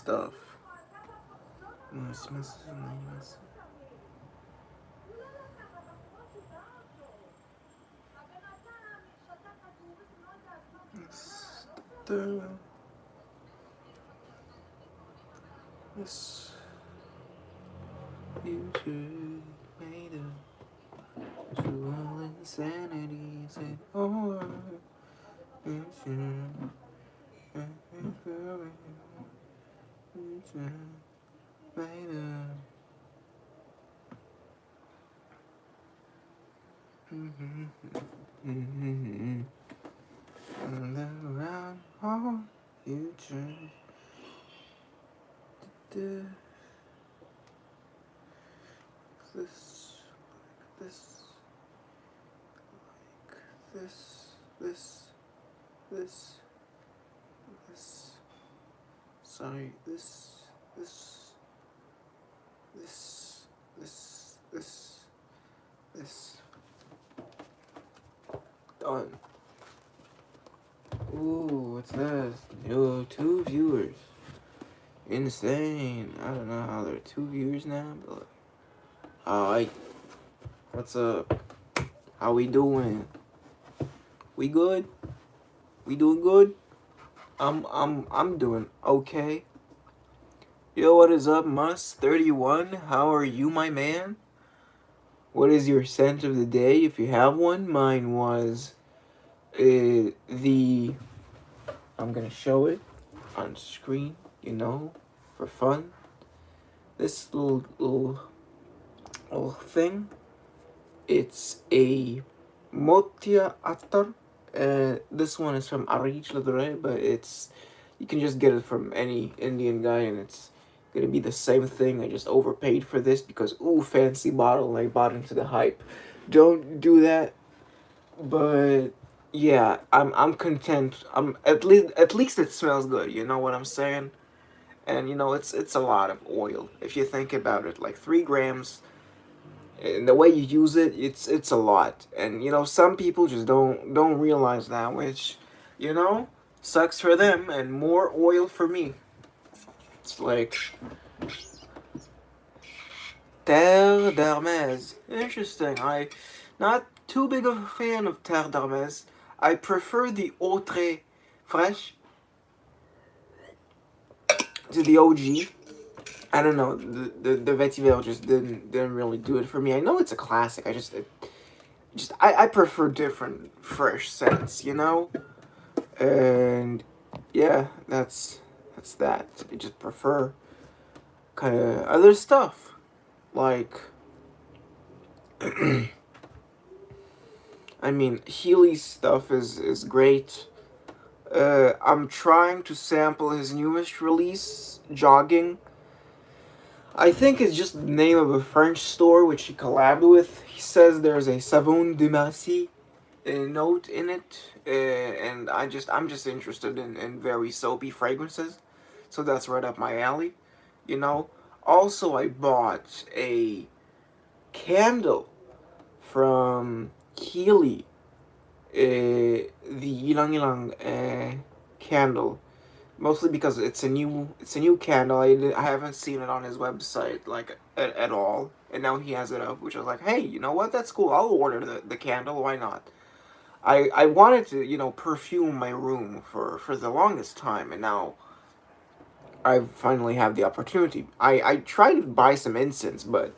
stuff. Smells nice. This future made of true insanity. Said, oh, future made of. And around our future. This, this, this, this, this. Sorry, this, this, this, this. Done. Ooh, what's this? Yo, 2 viewers. Insane. I don't know how there are 2 viewers now, but alright. What's up? How we doing? We good? We doing good? I'm doing okay. Yo, what is up, Mus31? How are you, my man? What is your scent of the day, if you have one? Mine was I'm gonna show it on screen, for fun. This little thing. It's a Motia Attar. This one is from Arij Ladure, but you can just get it from any Indian guy, and it's gonna be the same thing. I just overpaid for this because fancy bottle, and I bought into the hype. Don't do that. But yeah, I'm content. At least it smells good. You know what I'm saying? And it's a lot of oil if you think about it. Like 3 grams. And the way you use it, it's a lot. And some people just don't realize that, which sucks for them, and more oil for me. It's like Terre d'Hermès. Interesting. I not too big of a fan of Terre d'Hermès. I prefer the Autre Fresh to the OG. I don't know. The Vetiver just didn't really do it for me. I know it's a classic. I prefer different fresh scents, and yeah, that's that. I just prefer kind of other stuff, like I mean, Healy's stuff is great. I'm trying to sample his newest release, Jogging. I think it's just the name of a French store which he collabed with. He says there's a Savon de Marcy note in it, and I'm just interested in very soapy fragrances, so that's right up my alley. Also, I bought a candle from Healy, the Ilang Ilang candle. Mostly because it's a new candle. I haven't seen it on his website like at all, and now he has it up, which I was like, hey, you know what? That's cool. I'll order the candle. Why not? I wanted to perfume my room for the longest time, and now I finally have the opportunity. I tried to buy some incense, but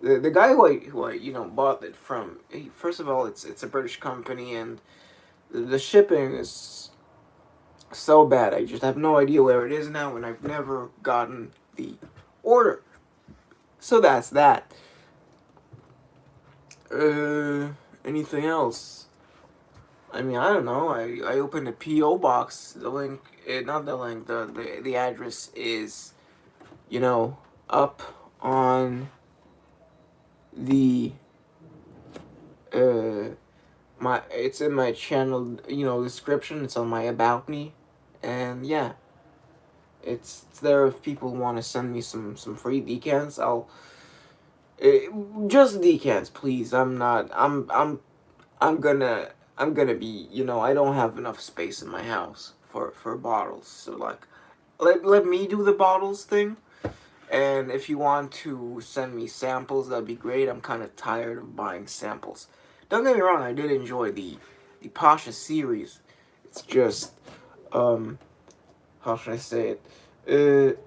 the guy who I bought it from, first of all, it's a British company, and the shipping is so bad. I just have no idea where it is now, and I've never gotten the order. So that's that. Anything else? I mean, I don't know. I opened a PO box. The link, not the link. The address is, up on the it's in my channel, description. It's on my About Me. And yeah, it's there if people want to send me some free decants. I'll just decants, please. I'm gonna be, I don't have enough space in my house for bottles. So like, let me do the bottles thing. And if you want to send me samples, that'd be great. I'm kind of tired of buying samples. Don't get me wrong, I did enjoy the Pasha series. It's just, how should I say it?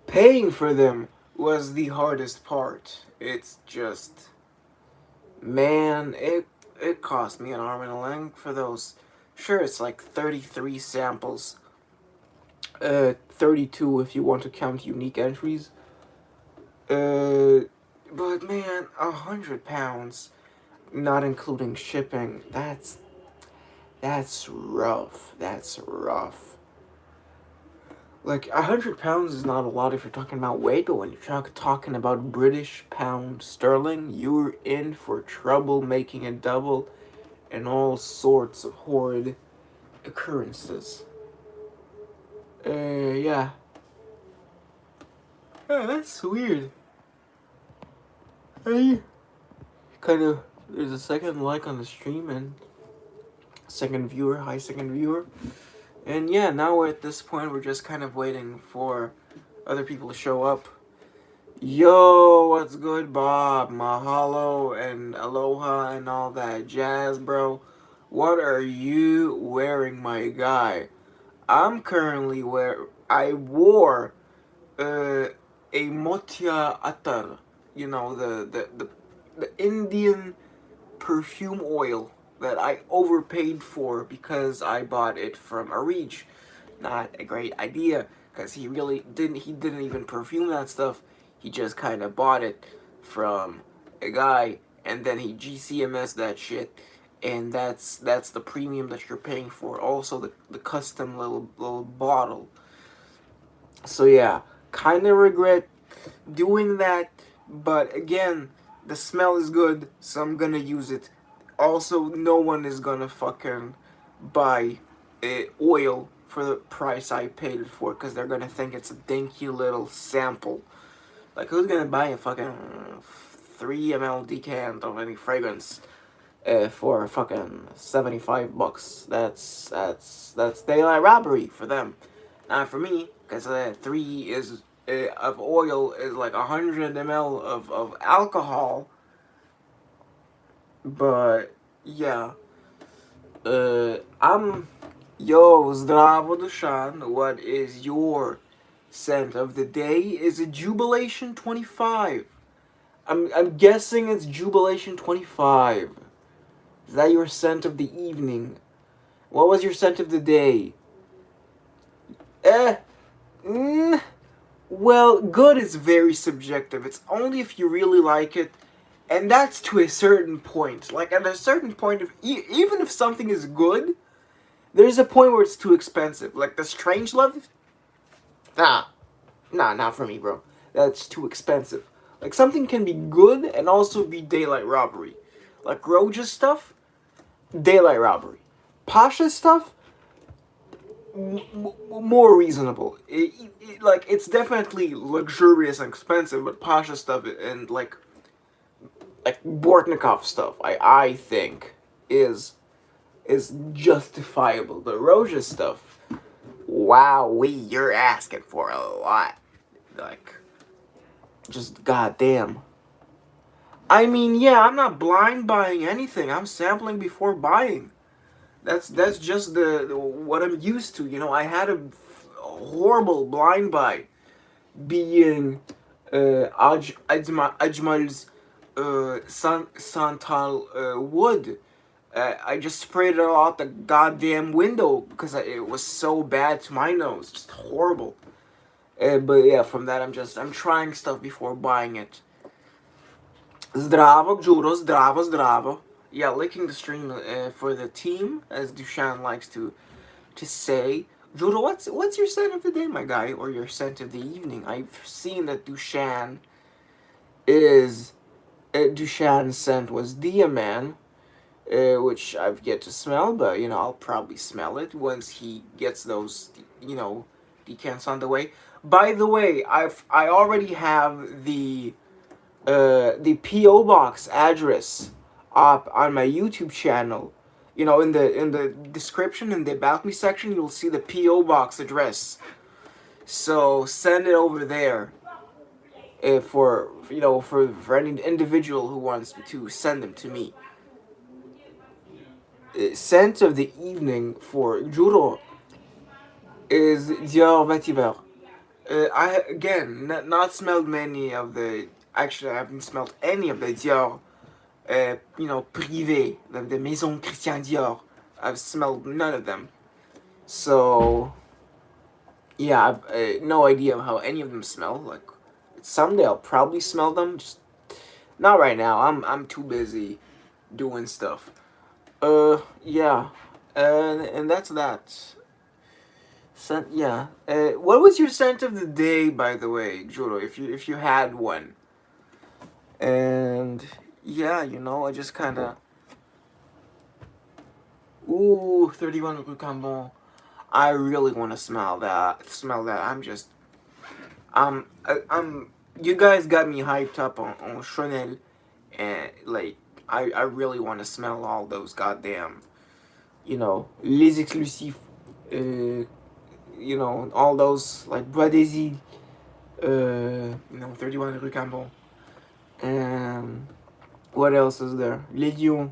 Paying for them was the hardest part. It's just, man, it cost me an arm and a leg for those. Sure, it's like 33 samples. 32 if you want to count unique entries. But man, £100, not including shipping. That's rough. That's rough. Like £100 is not a lot if you're talking about weight, but when you're talking about British pound sterling, you're in for trouble making a double, and all sorts of horrid occurrences. Yeah. Yeah, that's weird. Hey, kind of. There's a second like on the stream and second viewer. Hi, second viewer. And yeah, now we're at this point. We're just kind of waiting for other people to show up. Yo, what's good, Bob? Mahalo and aloha and all that jazz, bro. What are you wearing, my guy? I'm currently I wore a motia attar. You know, the Indian perfume oil that I overpaid for because I bought it from Arij. Not a great idea, because he didn't even perfume that stuff. He just kind of bought it from a guy, and then he GCMS that shit, and that's the premium that you're paying for. Also the custom little bottle. So yeah, kind of regret doing that, but again, the smell is good, so I'm gonna use it. Also, no one is gonna fucking buy oil for the price I paid it for, because they're gonna think it's a dinky little sample. Like, who's gonna buy a fucking 3 ml decant of any fragrance for fucking $75? That's daylight robbery for them. Not for me, because 3 is of oil is like 100 ml of alcohol. But yeah, I'm Zdravo Dushan. What is your scent of the day? Is it Jubilation 25? I'm guessing it's Jubilation 25. Is that your scent of the evening? What was your scent of the day? Well, good is very subjective. It's only if you really like it, and that's to a certain point. Like, at a certain point, even if something is good, there's a point where it's too expensive. Like the Strangelove, not for me, bro. That's too expensive. Like, something can be good and also be daylight robbery. Like Roja's stuff, daylight robbery. Pasha's stuff, more reasonable. Like, it's definitely luxurious and expensive, but Pasha stuff and like Bortnikov stuff, I think is justifiable. The Roja stuff, wow, you're asking for a lot. Like, just goddamn. I mean, yeah, I'm not blind buying anything. I'm sampling before buying. That's just the what I'm used to. You know, I had a horrible blind buy being Ajmal's Santal wood. I just sprayed it out the goddamn window because it was so bad to my nose, just horrible. But yeah, from that I'm trying stuff before buying it. Zdravo, Juro, zdravo. Yeah, licking the stream for the team, as Dushan likes to say. Juro, what's your scent of the day, my guy, or your scent of the evening? I've seen that Dushan's scent was Diaman, which I've yet to smell, but, I'll probably smell it once he gets those, decants on the way. By the way, I already have the PO box address up on my YouTube channel. In the description, in the about me section, you'll see the PO box address. So send it over there for for any individual who wants to send them to me. Scent of the evening for Juro is Dior Vetiver. I again not smelled many of the. Actually, I haven't smelled any of the Dior. Privé, the Maison Christian Dior. I've smelled none of them. So yeah, I've no idea how any of them smell. Like someday I'll probably smell them. Just not right now. I'm too busy doing stuff. Yeah, and that's that. Scent, yeah. What was your scent of the day, by the way, Juro? If you had one. And yeah, I just kind of. Ooh, 31 Rue Cambon. I really want to smell that. Smell that. I'm. You guys got me hyped up on Chanel, and like, I really want to smell all those goddamn, les exclusifs, all those like Bois des Îles, 31 Rue Cambon, and what else is there? Les Lions,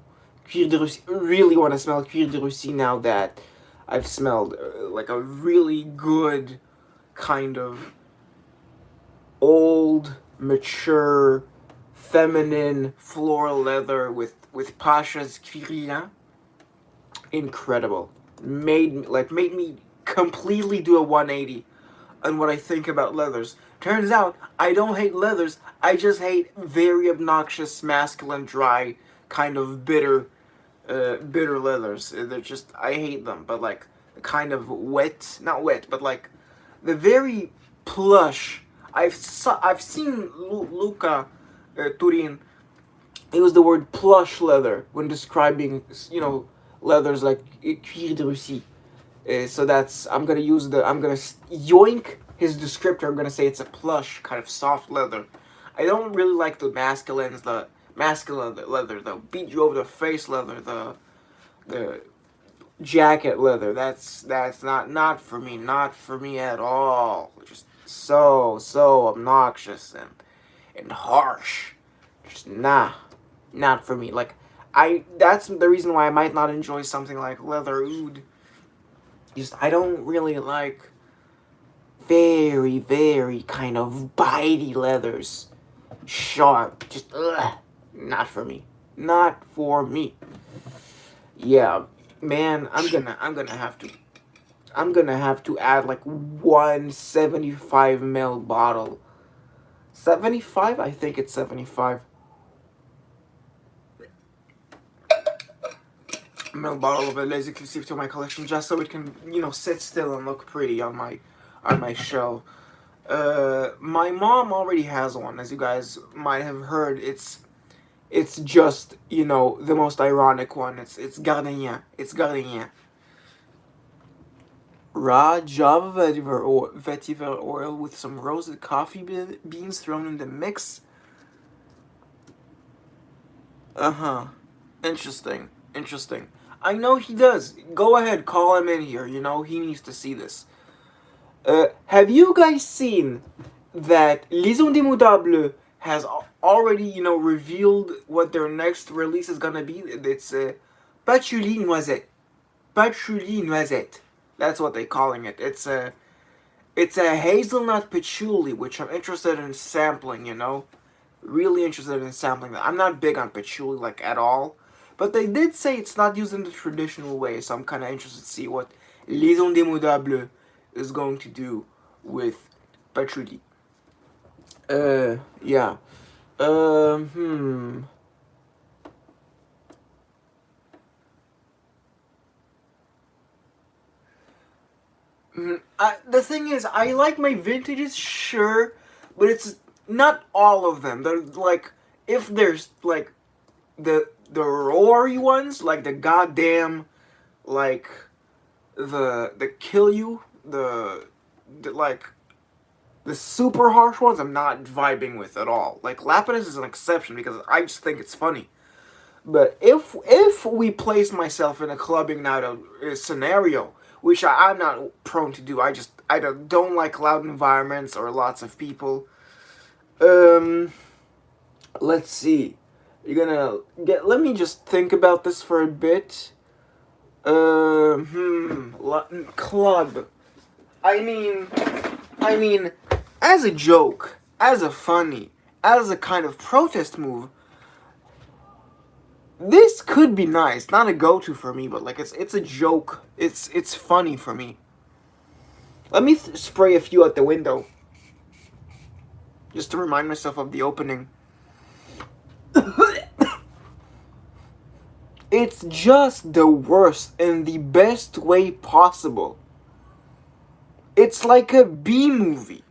Cuir de Russie. Really want to smell Cuir de Russie now that I've smelled like a really good kind of old, mature, feminine floral leather with Pasha's Cuirien. Incredible. Made me completely do a 180 on what I think about leathers. Turns out I don't hate leathers. I just hate very obnoxious, masculine, dry, kind of bitter leathers. They're just I hate them. But like the kind of wet, not wet, but like the very plush. I've seen Luca Turin use the word plush leather when describing leathers like cuir de Russie. So that's I'm gonna yoink his descriptor. I'm gonna say it's a plush kind of soft leather. I don't really like the masculine leather, the beat you over the face leather, the jacket leather. That's not for me at all. Just so obnoxious and harsh. Just not for me. Like that's the reason why I might not enjoy something like leather oud. Just I don't really like very kind of bitey leathers, sharp. Just not for me. Not for me. Yeah, man, I'm gonna have to add like 175 ml bottle. 75? I think it's 75 ml bottle of a Les Exclusive to my collection just so it can, sit still and look pretty on my shelf. My mom already has one, as you guys might have heard. It's just, the most ironic one. It's Gardenia. It's Gardenia. Raw Java vetiver oil with some roasted coffee beans thrown in the mix. Uh-huh. Interesting. I know he does. Go ahead, call him in here. He needs to see this. Have you guys seen that Les Indémodables has already, revealed what their next release is gonna be? It's Patchouli Noisette. Patchouli Noisette. That's what they're calling it. It's a hazelnut patchouli, which I'm interested in sampling, Really interested in sampling that. I'm not big on patchouli, like, at all. But they did say it's not used in the traditional way, so I'm kind of interested to see what Les Indémodables is going to do with patchouli. Yeah. Hmm. The thing is, I like my vintages, sure, but it's not all of them. They're like, if there's like the roary ones, like the goddamn, like the kill you, the like the super harsh ones, I'm not vibing with at all. Like Lapidus is an exception because I just think it's funny. But if we place myself in a clubbing night scenario which I'm not prone to do. I don't like loud environments or lots of people. Um, let's see. You're gonna get. Let me just think about this for a bit. Club. I mean, I mean, as a joke, as a funny, as a kind of protest move, this could be nice. Not a go-to for me, but like it's a joke. It's funny for me. Let me spray a few out the window, just to remind myself of the opening. It's just the worst in the best way possible. It's like a B movie.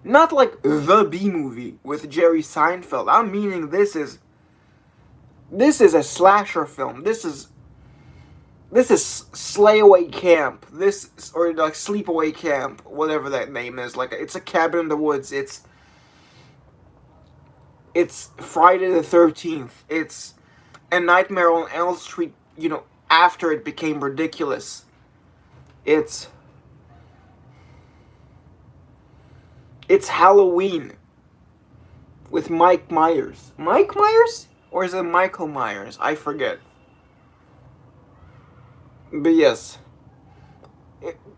Not like the B movie with Jerry Seinfeld. I'm meaning this is a slasher film. This is Slayaway Camp. This or like Sleepaway Camp, whatever that name is. Like it's a cabin in the woods. It's Friday the 13th. It's A Nightmare on Elm Street, after it became ridiculous. It's Halloween with Mike Myers. Mike Myers? Or is it Michael Myers? I forget. But yes.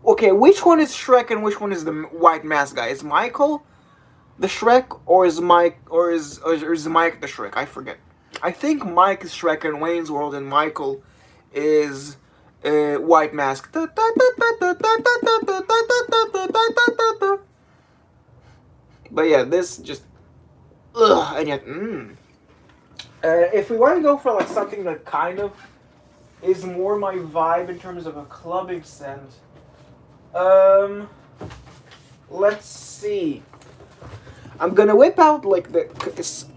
Okay, which one is Shrek and which one is the white mask guy? Is Michael the Shrek or is Mike or is Mike the Shrek? I forget. I think Mike is Shrek in Wayne's World and Michael is White Mask. But yeah, this just and yet if we want to go for like something that kind of is more my vibe in terms of a clubbing scent, let's see. I'm gonna whip out like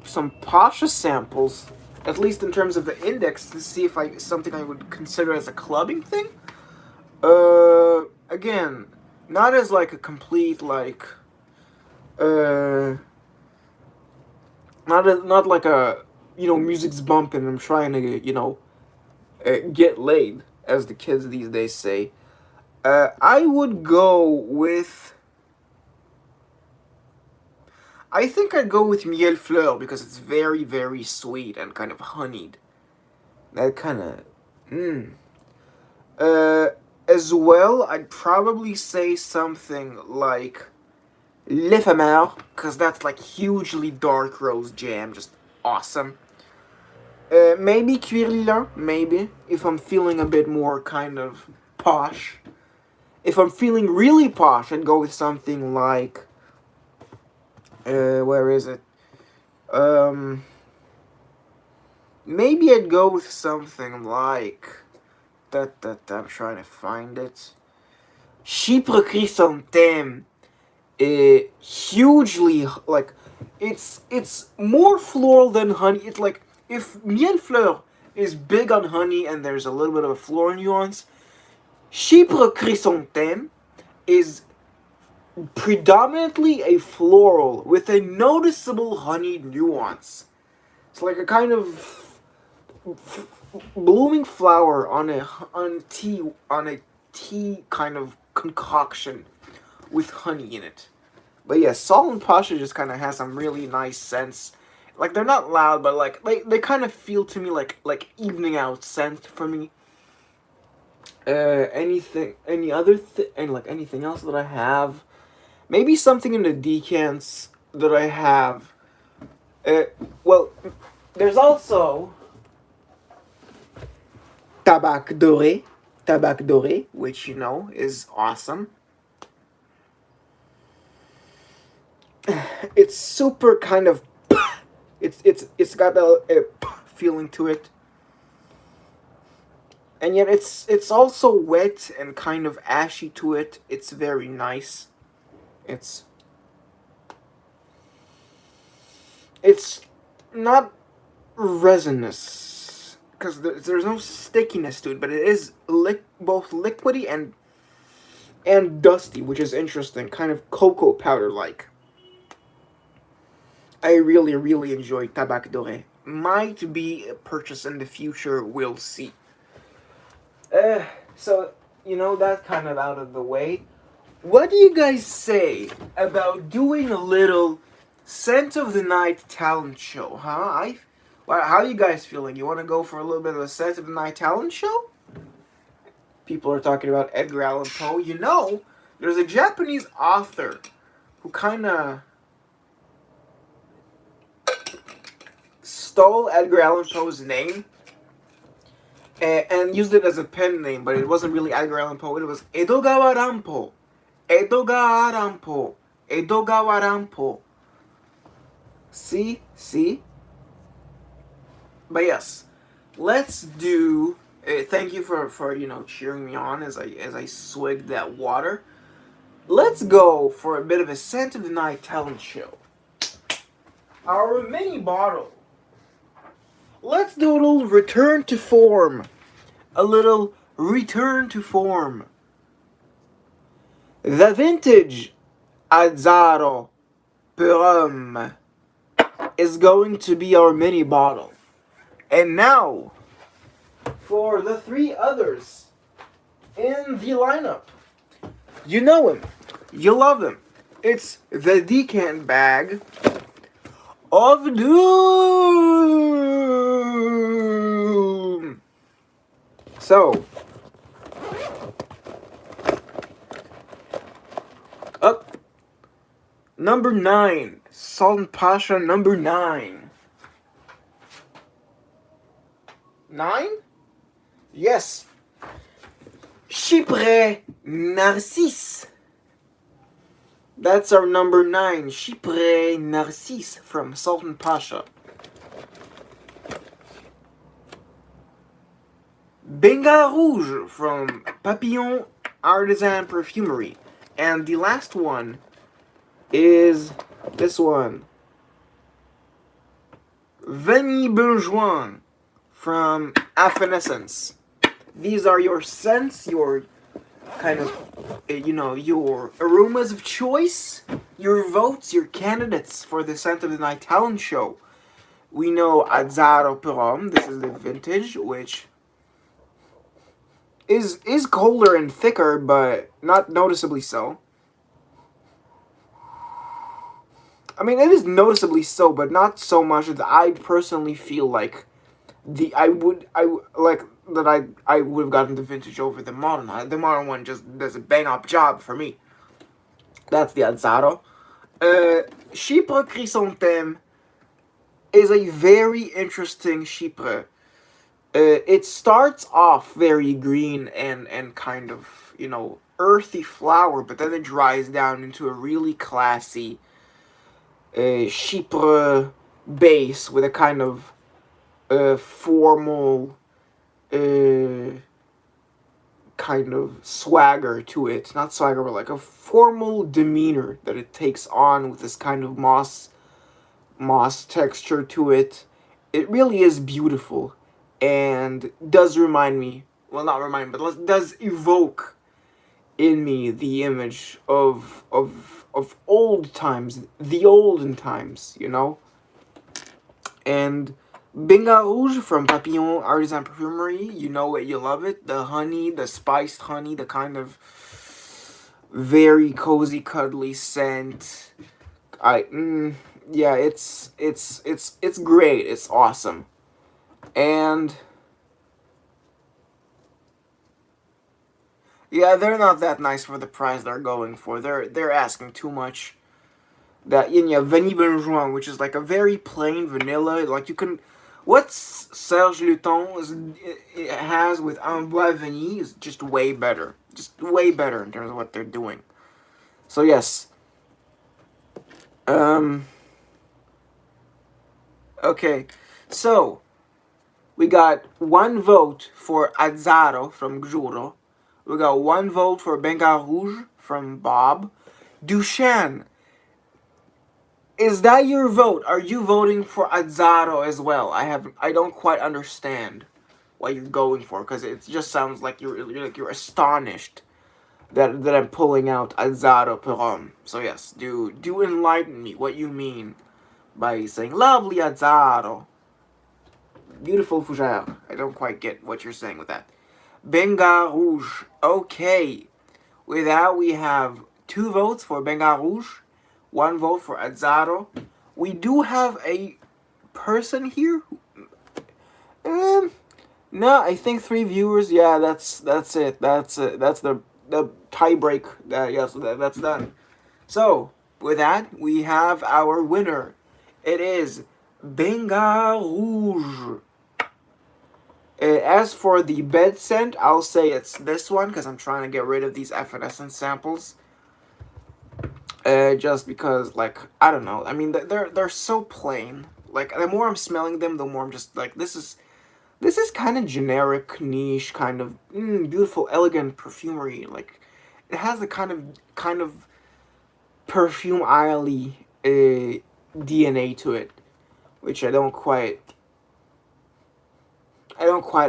some Pasha samples, at least in terms of the index, to see if something I would consider as a clubbing thing. Again, not as like a complete like, not like a music's bumping. I'm trying to get laid, as the kids these days say. I would go with. I think I'd go with Miel Fleur because it's very, very sweet and kind of honeyed. That kind of. As well, I'd probably say something like L'Éphémère, because that's like hugely dark rose jam, just awesome. Maybe Cuir Lilas, maybe, if I'm feeling a bit more kind of posh. If I'm feeling really posh, I'd go with something like. Where is it? Maybe I'd go with something like. I'm trying to find it. Chypre Chrysanthème. Hugely, like, it's more floral than honey. It's like, if Miel Fleur is big on honey and there's a little bit of a floral nuance, Chypre Chrysanthème is predominantly a floral with a noticeable honey nuance. It's like a kind of blooming flower on a tea kind of concoction with honey in it. But yeah, Sol and Pasha just kind of has some really nice scents. Like they're not loud, but like they kind of feel to me like evening out scent for me. Anything else that I have? Maybe something in the decants that I have. Well, there's also Tabac Doré, which is awesome. It's super kind of, it's got a feeling to it, and yet it's also wet and kind of ashy to it. It's very nice. It's not resinous because there's no stickiness to it, but it is both liquidy and dusty, which is interesting, kind of cocoa powder like. I really, really enjoy Tabac Doré. Might be a purchase in the future, we'll see. So that kind of out of the way. What do you guys say about doing a little Scent of the Night talent show, huh? How are you guys feeling? You want to go for a little bit of a Scent of the Night talent show? People are talking about Edgar Allan Poe. There's a Japanese author who kind of stole Edgar Allan Poe's name and used it as a pen name, but it wasn't really Edgar Allan Poe. It was Edogawa Rampo. Edogawa Rampo. Edogawa Rampo. See? But yes, let's do. Thank you for cheering me on as I swigged that water. Let's go for a bit of a Scent of the Night talent show. Our mini bottle. Let's do a little return to form. A little return to form. The vintage Azzaro Perum is going to be our mini bottle. And now, for the three others in the lineup. You know him. You love him. It's the decant bag of doom. So, up number 9, Sultan Pasha number 9. 9? Yes. Chypre Narcisse. That's our number 9, Chypre Narcisse from Sultan Pasha. Benga Rouge from Papillon Artisan Perfumery. And the last one is this one. Vanille Bourgeois from Affinescence. These are your scents, your kind of, your aromas of choice, your votes, your candidates for the Scent of the Night talent show. We know Azzaro Perum, this is the vintage, which is colder and thicker, but not noticeably so. I mean, it is noticeably so, but not so much that I personally feel like I would have gotten the vintage over the modern. The modern one just does a bang up job for me. That's the Azzaro. Chypre Chrysanthème is a very interesting Chypre. It starts off very green and kind of, earthy flower, but then it dries down into a really classy Chypre base with a kind of formal kind of swagger to it. Not swagger, but like a formal demeanor that it takes on with this kind of moss texture to it. It really is beautiful and does remind me, well, not remind, but does evoke in me the image of old times, the olden times, And Benga Rouge from Papillon Artisan Perfumery, you know it, you love it. The honey, the spiced honey, the kind of very cozy, cuddly scent. It's great. It's awesome. And yeah, they're not that nice for the price they're going for. They're asking too much. That Vanille Bourgeois, which is like a very plain vanilla, like you can. What Serge Luton has with Amboise Vanille is just way better. Just way better in terms of what they're doing. So yes. Okay. So, we got 1 vote for Azzaro from Gjuro. We got 1 vote for Benga Rouge from Bob. Duchenne. Is that your vote? Are you voting for Azzaro as well? I don't quite understand what you're going for, because it just sounds like you're astonished that I'm pulling out Azzaro Perum. So yes, do enlighten me what you mean by saying lovely Azzaro, beautiful fougere. I don't quite get what you're saying with that. Benga Rouge. Okay. With that, we have 2 votes for Benga Rouge, 1 vote for Azzaro. We do have a person here. No, I think 3 viewers. Yeah, that's it. That's it. That's the tie break. Yes, that's done. So with that, we have our winner. It is Benga Rouge. As for the bed scent, I'll say it's this one because I'm trying to get rid of these evanescent samples. Just because, like, I don't know. I mean, they're so plain. Like, the more I'm smelling them, the more I'm just like, this is kind of generic, niche, kind of beautiful, elegant perfumery. Like, it has the kind of perfume aisle DNA to it, which I don't quite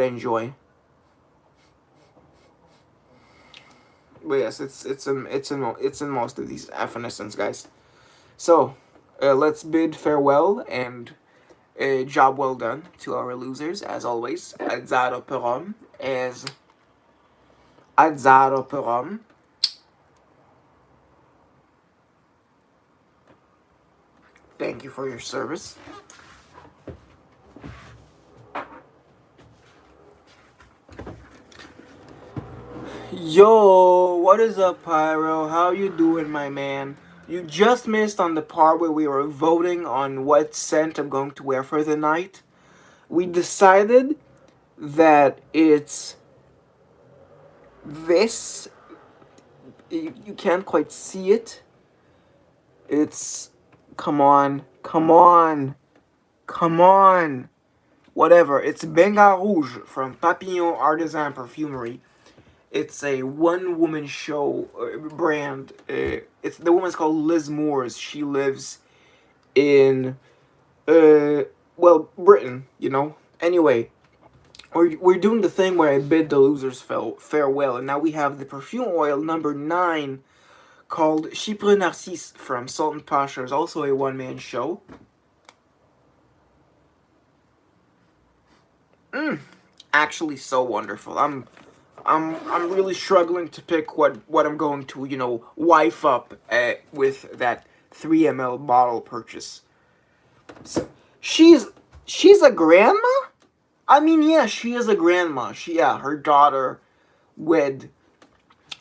enjoy. But yes, it's in most of these evanescence, guys. So, let's bid farewell and job well done to our losers, as always. Azzaro Perom as Azzaro Perom. Thank you for your service. Yo, what is up, Pyro? How you doing, my man? You just missed on the part where we were voting on what scent I'm going to wear for the night. We decided that it's this. You can't quite see it. It's... Come on. Come on. Come on. Whatever. It's Benga Rouge from Papillon Artisan Perfumery. It's a one-woman show brand. The woman's called Liz Moores. She lives in, Britain, you know? Anyway, we're doing the thing where I bid the losers farewell, and now we have the perfume oil number 9 called Chypre Narcisse from Salt and Pasha. It's also a one-man show. Actually so wonderful. I'm really struggling to pick what I'm going to, wife up with that 3 ml bottle purchase. So, she's a grandma? I mean, yeah, she is a grandma. Her daughter wed,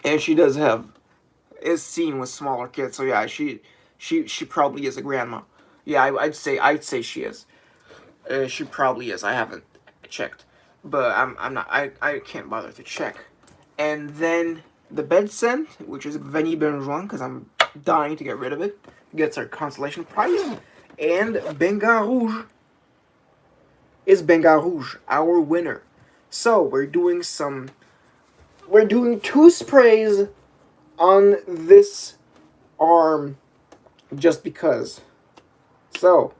and she is seen with smaller kids. So yeah, she probably is a grandma. Yeah, I'd say she is. She probably is. I haven't checked, but I'm not. I can't bother to check. And then the bed scent, which is Vanille Benjoin, because I'm dying to get rid of it, gets our consolation prize. And Benga Rouge is Benga Rouge, our winner. So we're doing 2 sprays on this arm, just because. So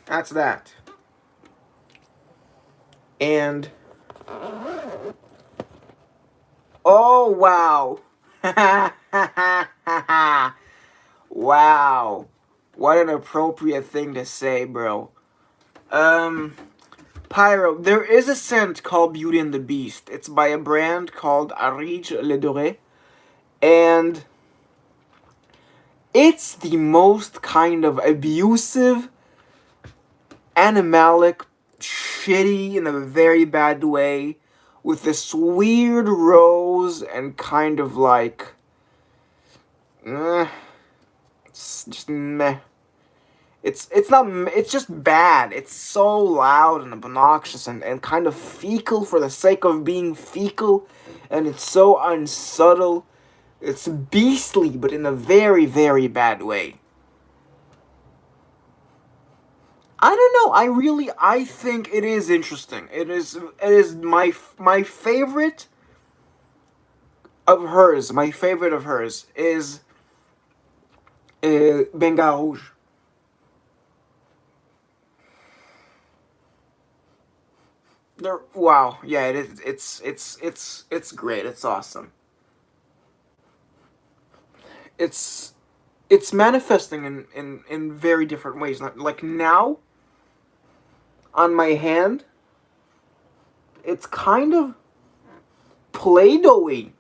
that's that. And oh wow. Wow. What an appropriate thing to say, bro. Pyro, there is a scent called Beauty and the Beast. It's by a brand called Arige Le Doré. And it's the most kind of abusive, animalic, shitty in a very bad way, with this weird rose and kind of like... it's just meh. It's not... It's just bad. It's so loud and obnoxious and kind of fecal for the sake of being fecal. And it's so unsubtle. It's beastly, but in a very, very bad way. I don't know. I think it is interesting. It is my favorite of hers. My favorite of hers is Benga Rouge. Wow, yeah, it is. It's great. It's awesome. It's manifesting in very different ways. Like now, on my hand, it's kind of Play-Doh-y.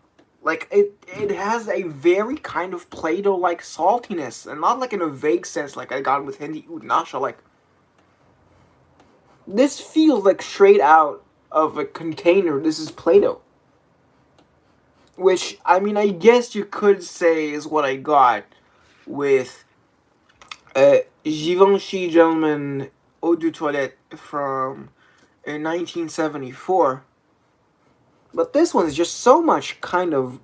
Like it has a very kind of Play-Doh like saltiness, and not like in a vague sense like I got with Hindi Oud Nasha. Like this feels like straight out of a container. This is Play-Doh. Which, I mean, I guess you could say is what I got with Givenchy Gentleman Eau de Toilette from 1974. But this one's just so much kind of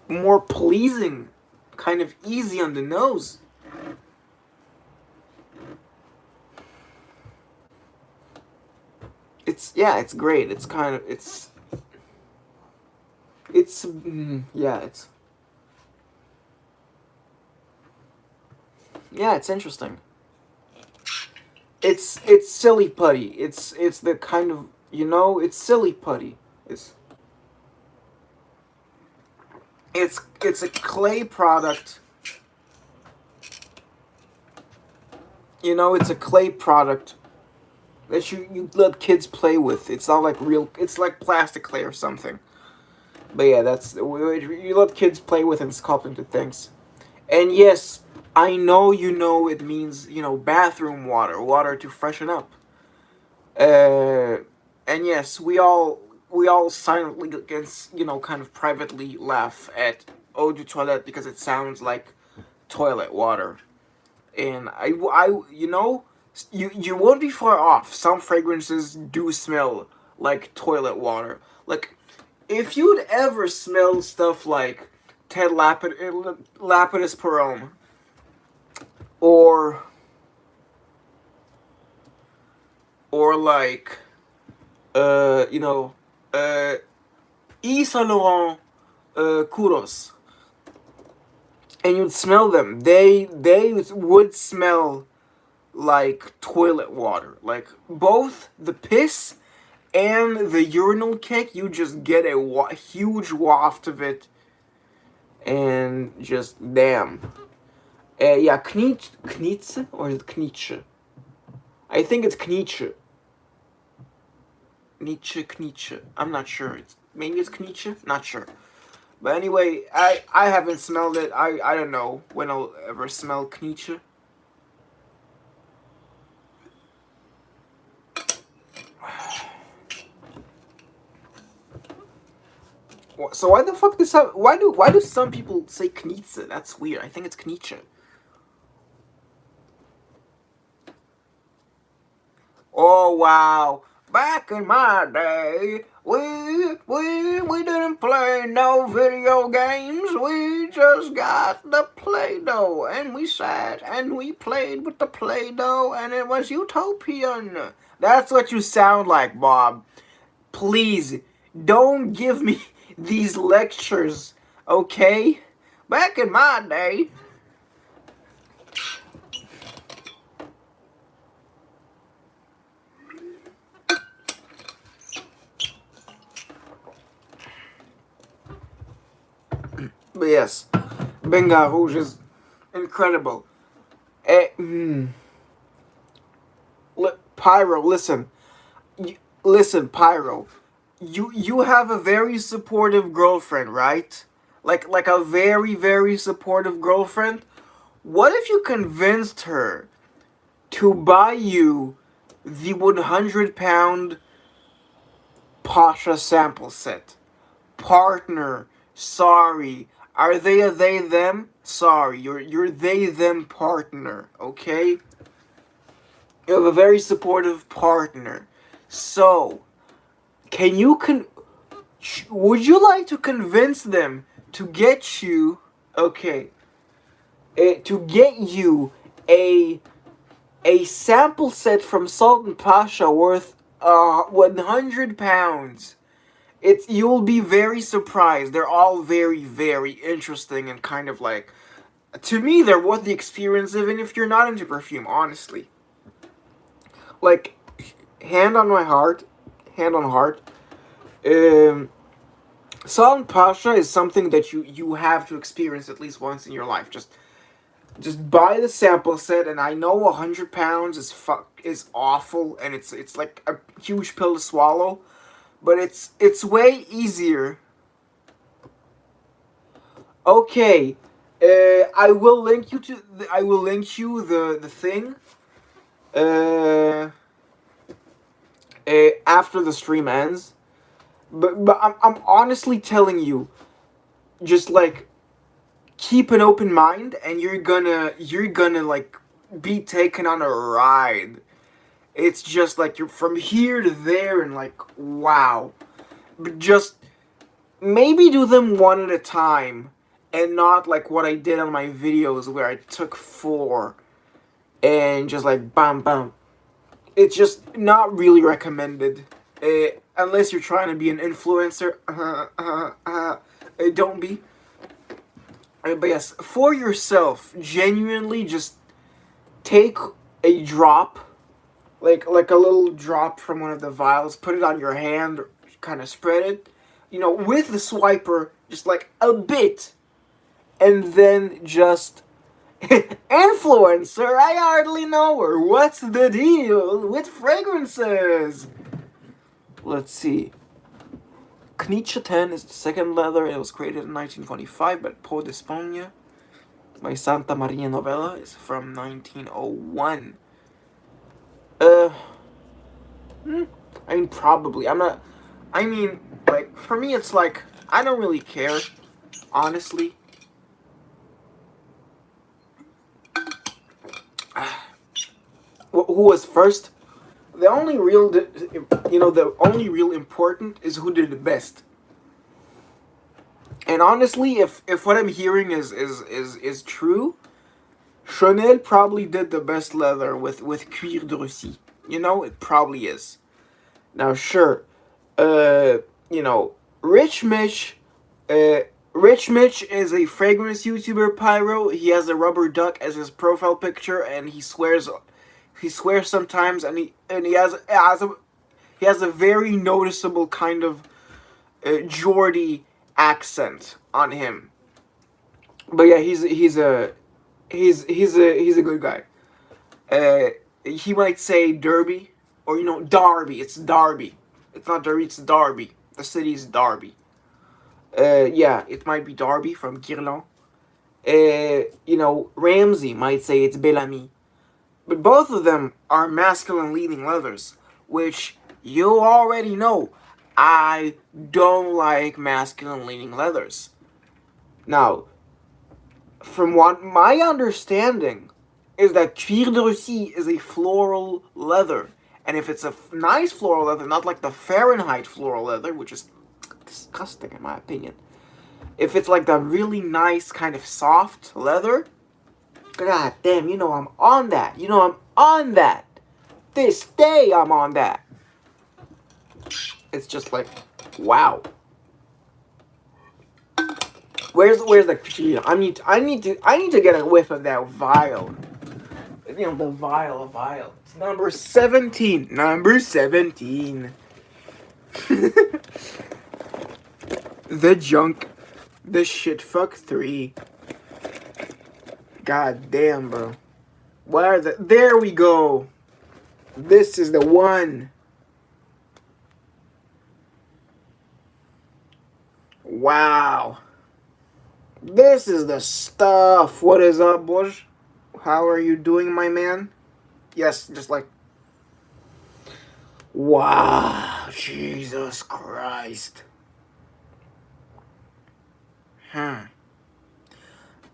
more pleasing, kind of easy on the nose. It's great. It's kind of, it's interesting. It's silly putty. It's the kind of, it's silly putty. It's it's a clay product. It's a clay product that you let kids play with. It's not like real. It's like plastic clay or something. But yeah, that's you let kids play with and sculpt into things. And yes, I know it means bathroom water to freshen up. Uh, and yes, we all silently against kind of privately laugh at eau de toilette because it sounds like toilet water. And you won't be far off. Some fragrances do smell like toilet water. Like if you'd ever smelled stuff like Lapidus Parome, or like you know Yves Saint Laurent Kuros, and you'd smell them, they would smell like toilet water. Like both the piss and the urinal cake, you just get a huge waft of it, and just damn. Yeah, Knitze, or is it Knitsche? I think it's Knitsche. Knitsche. I'm not sure. Maybe it's Knitsche. Not sure. But anyway, I haven't smelled it. I don't know when I'll ever smell Knitsche. So why the fuck does why do some people say Knitze? That's weird. I think it's Knitsche. Oh wow! Back in my day, we didn't play no video games. We just got the Play-Doh, and we sat and we played with the Play-Doh, and it was utopian. That's what you sound like, Bob. Please don't give me these lectures, okay? Back in my day. But yes, Benga Rouge is incredible. Pyro, listen. Listen, Pyro. You have a very supportive girlfriend, right? Like a very, very supportive girlfriend? What if you convinced her to buy you the 100-pound Pasha sample set? Partner, sorry. Are they a they them? Sorry, you're they them partner, okay? You have a very supportive partner. So, would you like to convince them to get you to get you a sample set from Sultan Pasha worth 100 pounds? You'll be very surprised. They're all very, very interesting and kind of like, to me, they're worth the experience, even if you're not into perfume, honestly. Like, hand on heart, Sultan Pasha is something that you have to experience at least once in your life. Just Just buy the sample set, and I know 100 pounds is awful, and it's like a huge pill to swallow, but it's way easier. Okay, I will link you the thing. After the stream ends, but I'm honestly telling you, just like keep an open mind, and you're gonna like be taken on a ride. It's just like you're from here to there, and like wow. But just maybe do them one at a time, and not like what I did on my videos where I took 4 and just like bam bam. It's just not really recommended, unless you're trying to be an influencer. Don't be. But yes, for yourself, genuinely, just take a drop, like a little drop from one of the vials, put it on your hand, kind of spread it, with the swiper, just like a bit, and then just influencer. I hardly know her. What's the deal with fragrances? Let's see. Knicha 10 is the second leather. It was created in 1925 by Peau d'Espagne. My Santa Maria Novella is from 1901. I mean, probably. I'm not. I mean, like, for me, it's like, I don't really care, honestly. Who was first? The only real, the only real important is who did it best. And honestly, if what I'm hearing is true, Chanel probably did the best leather with Cuir de Russie. It probably is. Now, sure, you know, Rich Mitch, Rich Mitch is a fragrance YouTuber, Pyro. He has a rubber duck as his profile picture, and he swears sometimes, and he has a very noticeable kind of Geordie accent on him. But yeah, he's a good guy. He might say Derby, or Derby. It's Derby. It's not Derby. It's Derby. The city's Derby. Yeah, it might be Derby from Guerlain. Ramsey might say it's Bellamy. But both of them are masculine leaning leathers, which you already know. I don't like masculine leaning leathers. Now, from what my understanding is that Cuir de Russie is a floral leather. And if it's a nice floral leather, not like the Fahrenheit floral leather, which is disgusting in my opinion. If it's like the really nice kind of soft leather, god damn, I'm on that. I'm on that. This day I'm on that. It's just like, wow. Where's the I need to get a whiff of that vial. The vial. It's number 17. Number 17. The junk. The shit fuck 3. God damn, bro. There we go. This is the one. Wow. This is the stuff. What is up, Bush? How are you doing, my man? Yes, just like... Wow. Jesus Christ.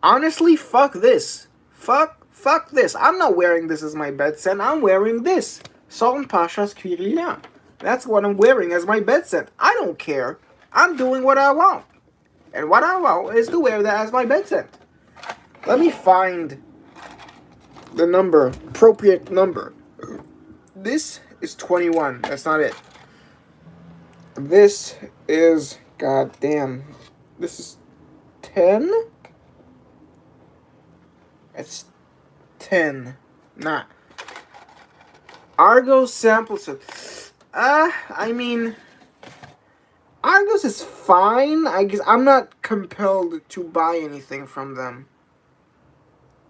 Honestly, fuck this. Fuck this. I'm not wearing this as my bed scent. I'm wearing this. Salt Pasha's Cuir Lilan. That's what I'm wearing as my bed scent. I don't care. I'm doing what I want. And what I want is to wear that as my bed scent. Let me find the number, appropriate number. This is 21. That's not it. This is, goddamn, this is 10? It's 10. Nah. Argos samples. I mean, Argos is fine. I guess I'm not compelled to buy anything from them.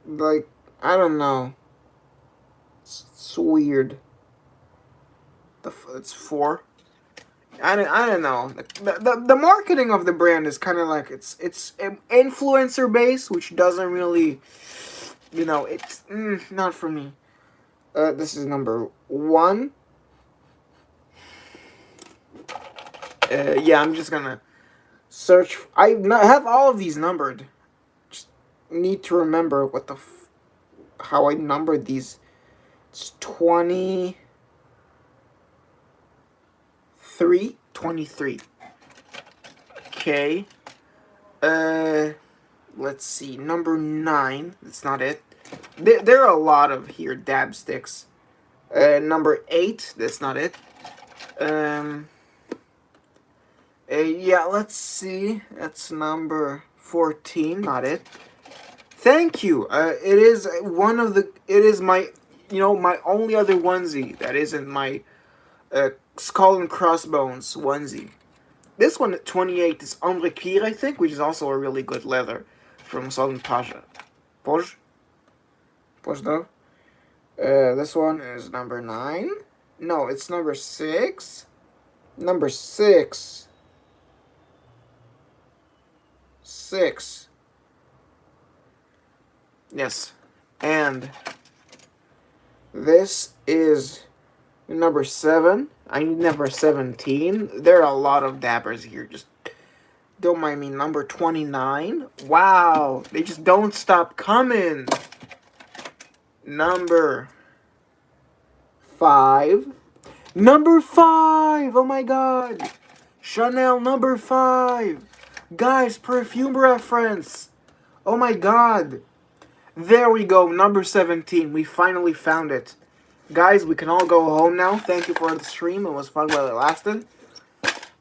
Like, I don't know. It's weird. It's 4. I don't know. The marketing of the brand is kind of like it's influencer based, which doesn't really, it's not for me. This is number 1. Yeah, I'm just gonna search. Have all of these numbered. Just need to remember how I numbered these. It's 23. Okay. Uh, let's see. Number 9. That's not it. There are a lot of here dab sticks. Number 8. That's not it. Yeah, let's see. That's number 14. Not it. Thank you. It is one of the. It is my, my only other onesie that isn't my Skull and Crossbones onesie. This one at 28 is Ombre Cuir, I think, which is also a really good leather from Southern Pasha. Poj? Poj, this one is number 9. No, it's number 6. Number 6. 6. Yes. And this is number 7. I need number 17. There are a lot of dabbers here. Just don't mind me. Number 29. Wow. They just don't stop coming. Number 5. Number 5. Oh my god. Chanel number 5. Guys, perfume reference. Oh my god. There we go. Number 17. We finally found it. Guys, we can all go home now. Thank you for the stream. It was fun while it lasted.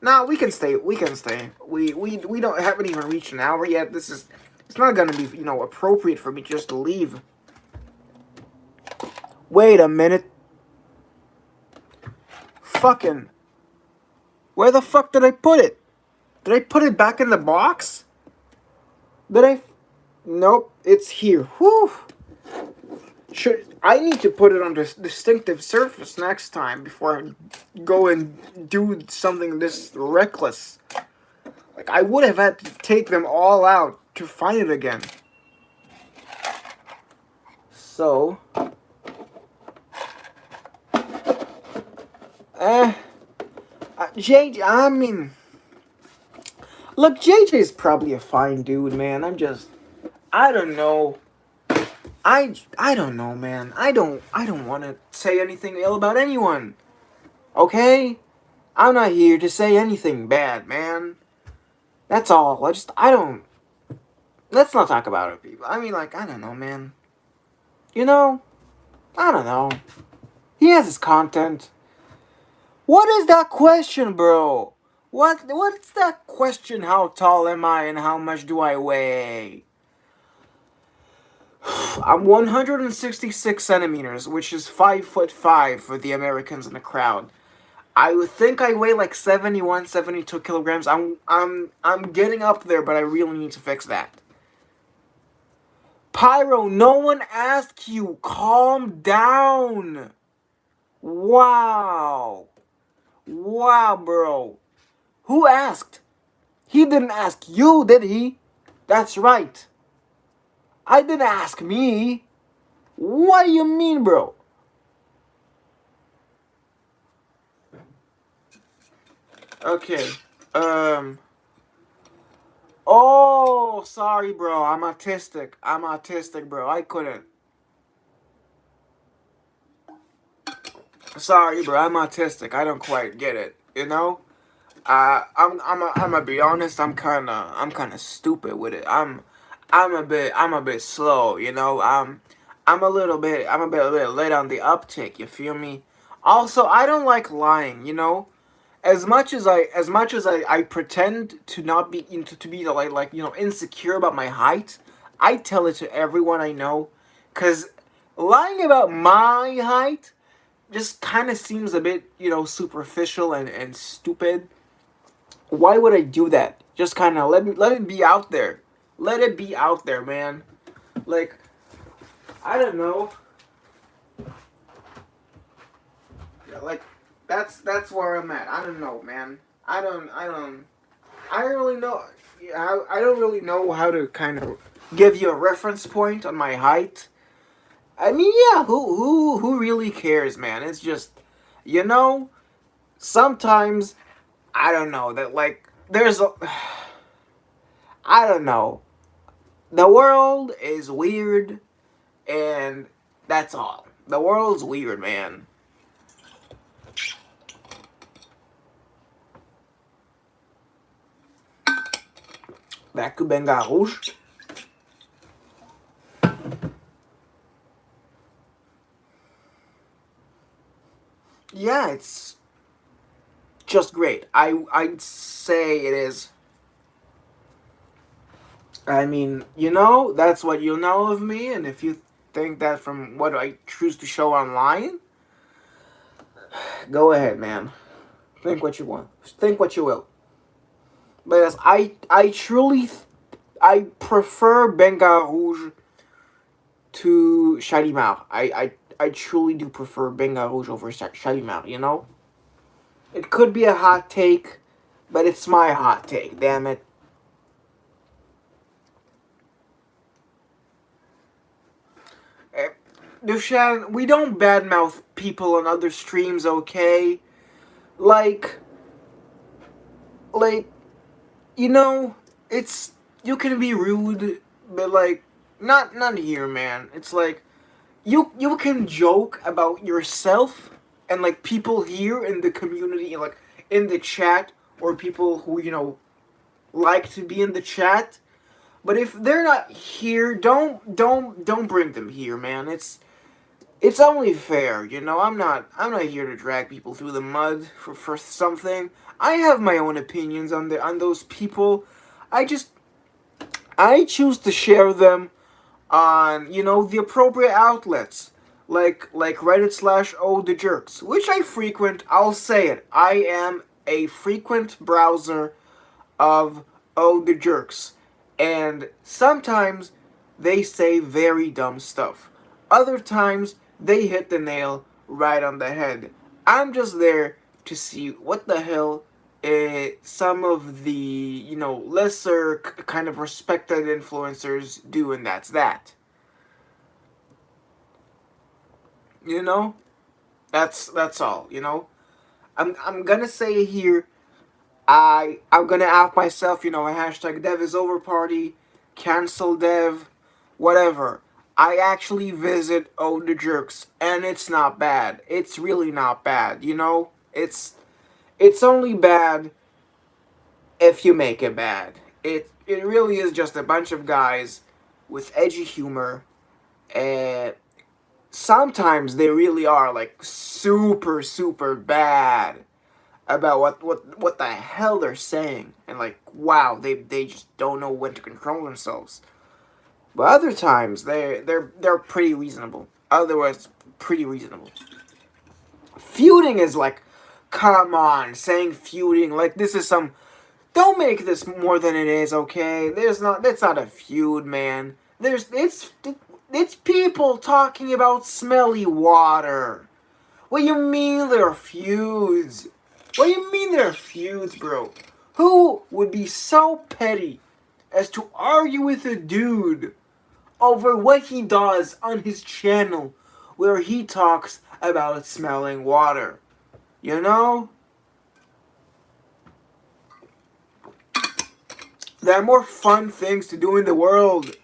Nah, we can stay. We can stay. We haven't even reached an hour yet. It's not gonna be, appropriate for me just to leave. Wait a minute. Fucking. Where the fuck did I put it? Did I put it back in the box? Did I? Nope, it's here. Whew. I need to put it on this distinctive surface next time before I go and do something this reckless. Like, I would have had to take them all out to find it again. So, JJ, I mean, look, JJ's probably a fine dude, man. I don't know. I don't know, man. I don't want to say anything ill about anyone. Okay? I'm not here to say anything bad, man. That's all. Let's not talk about it, people. I mean, like, I don't know, man. I don't know. He has his content. What is that question, bro? What's that question? How tall am I and how much do I weigh? I'm 166 centimeters, which is 5'5" for the Americans in the crowd. I would think I weigh like 71, 72 kilograms. I'm getting up there, but I really need to fix that. Pyro, no one asked you. Calm down. Wow. Wow, bro. Who asked? He didn't ask you, did he? That's right. I didn't ask me. What do you mean, bro? Okay. Oh, sorry, bro. I'm autistic, bro. I couldn't. Sorry, bro. I'm autistic. I don't quite get it. I'm gonna be honest. I'm kind of stupid with it. I'm a bit slow. I'm a bit late on the uptick. You feel me? Also, I don't like lying. As much as I pretend to not be to be like insecure about my height, I tell it to everyone I know, cause lying about my height just kind of seems a bit superficial and stupid. Why would I do that? Just kind of let it be out there. Let it be out there, man. Like, I don't know. Yeah, like that's where I'm at. I don't know, man. I don't really know. I don't really know how to kind of give you a reference point on my height. I mean, yeah, who really cares, man? It's just, you know, sometimes I don't know that like there's a I don't know. The world is weird, and that's all. The world's weird, man. Back to Bengal Rouge. Yeah, it's just great. I'd say it is. I mean, that's what you know of me, and if you think that from what I choose to show online, go ahead, man. Think what you want. Think what you will. But yes, I truly, I prefer Bengal Rouge to Chalimar. I truly do prefer Bengal Rouge over Chalimar, It could be a hot take, but it's my hot take, damn it. Eh, Dushan, we don't badmouth people on other streams, okay? Like, like, you know, it's, you can be rude, but like, not here, man. It's like, you can joke about yourself and like people here in the community, like in the chat, or people who like to be in the chat. But if they're not here, don't bring them here, man. It's only fair, I'm not here to drag people through the mud for something. I have my own opinions on those people. I just I choose to share them on the appropriate outlets like Reddit slash Oh the Jerks, which I frequent. I'll say it. I am a frequent browser of Oh the Jerks, and sometimes they say very dumb stuff. Other times they hit the nail right on the head. I'm just there to see what the hell some of the lesser kind of respected influencers do, and that's that. You know, that's all. I'm gonna say here. I'm gonna out myself. A hashtag Dev is over party, cancel Dev, whatever. I actually visit Oh the Jerks, and it's not bad. It's really not bad. It's only bad if you make it bad. It really is just a bunch of guys with edgy humor, and sometimes they really are like super super bad about what the hell they're saying, and like wow, they just don't know when to control themselves. But other times they're pretty reasonable. Otherwise, pretty reasonable. Feuding is like, come on, saying feuding like this is some. Don't make this more than it is, okay? That's not a feud, man. It's people talking about smelly water. What do you mean they're feuds? What do you mean they're feuds, bro? Who would be so petty as to argue with a dude over what he does on his channel where he talks about smelling water? You know? There are more fun things to do in the world.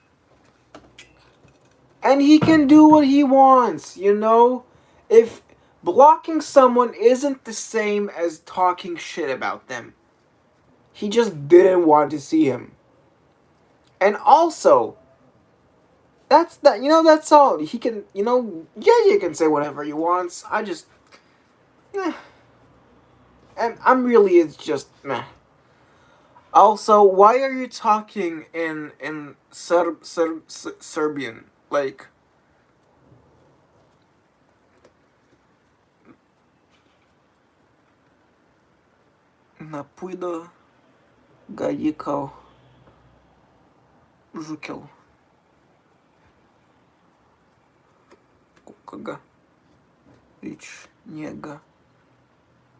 And he can do what he wants, If blocking someone isn't the same as talking shit about them, he just didn't want to see him. And also, that's all. He can, JJ can say whatever he wants. I just, and I'm really, it's just, meh. Also, why are you talking in Serbian? Like, Napuida Gajikao Žukel. Koga. Rich. Niega.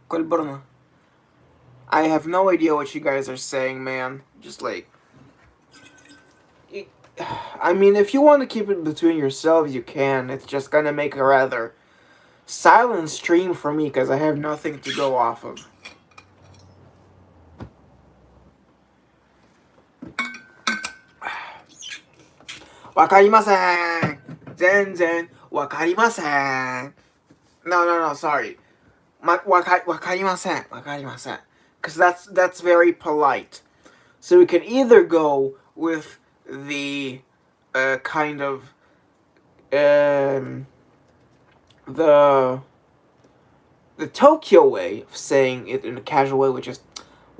Kolbrna. I have no idea what you guys are saying, man. Just like... I mean, if you want to keep it between yourselves, you can. It's just gonna make a rather silent stream for me, because I have nothing to go off of. Wakarimasen! Zen. Wakarimasen! No, sorry. Wakarimasen. Because that's very polite. So we can either go with the kind of the Tokyo way of saying it in a casual way, which is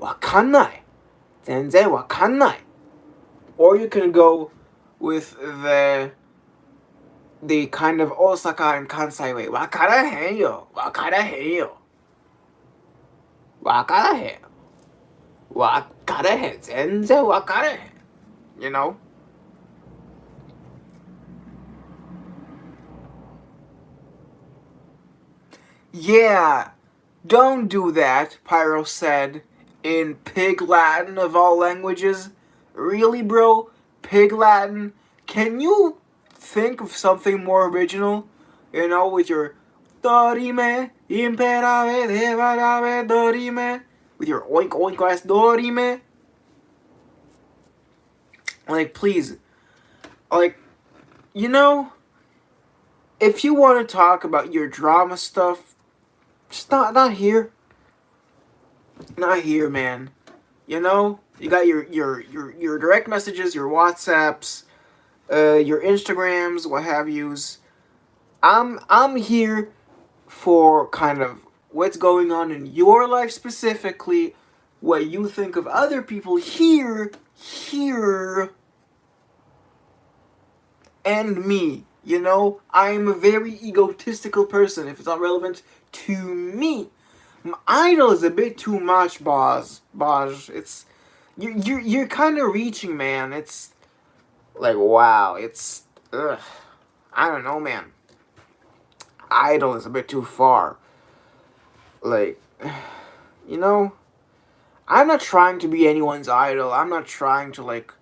wakannai. Zenzen wakannai. Or you can go with the kind of Osaka and Kansai way. Wakarahen yo. Wakarahen yo. Wakarahen. Wakarahen. Zenzen wakarahen. You know? Yeah, don't do that, Pyro said, in Pig Latin of all languages. Really, bro? Pig Latin? Can you think of something more original? You know, with your Dorime, Imperave, Devarave, Dorime, with your oink oink ass Dorime. Like, please. Like, you know, if you want to talk about your drama stuff, just not here. Not here, man. You know, you got your direct messages, your WhatsApps, your Instagrams, what have yous. I'm here for kind of what's going on in your life specifically, what you think of other people here, and me. You know, I'm a very egotistical person if it's not relevant to me. Idol is a bit too much, Baj. It's you're kind of reaching, man. It's like, wow. It's ugh. I don't know, man. Idol is a bit too far. Like, you know, I'm not trying to be anyone's idol. I'm not trying to like.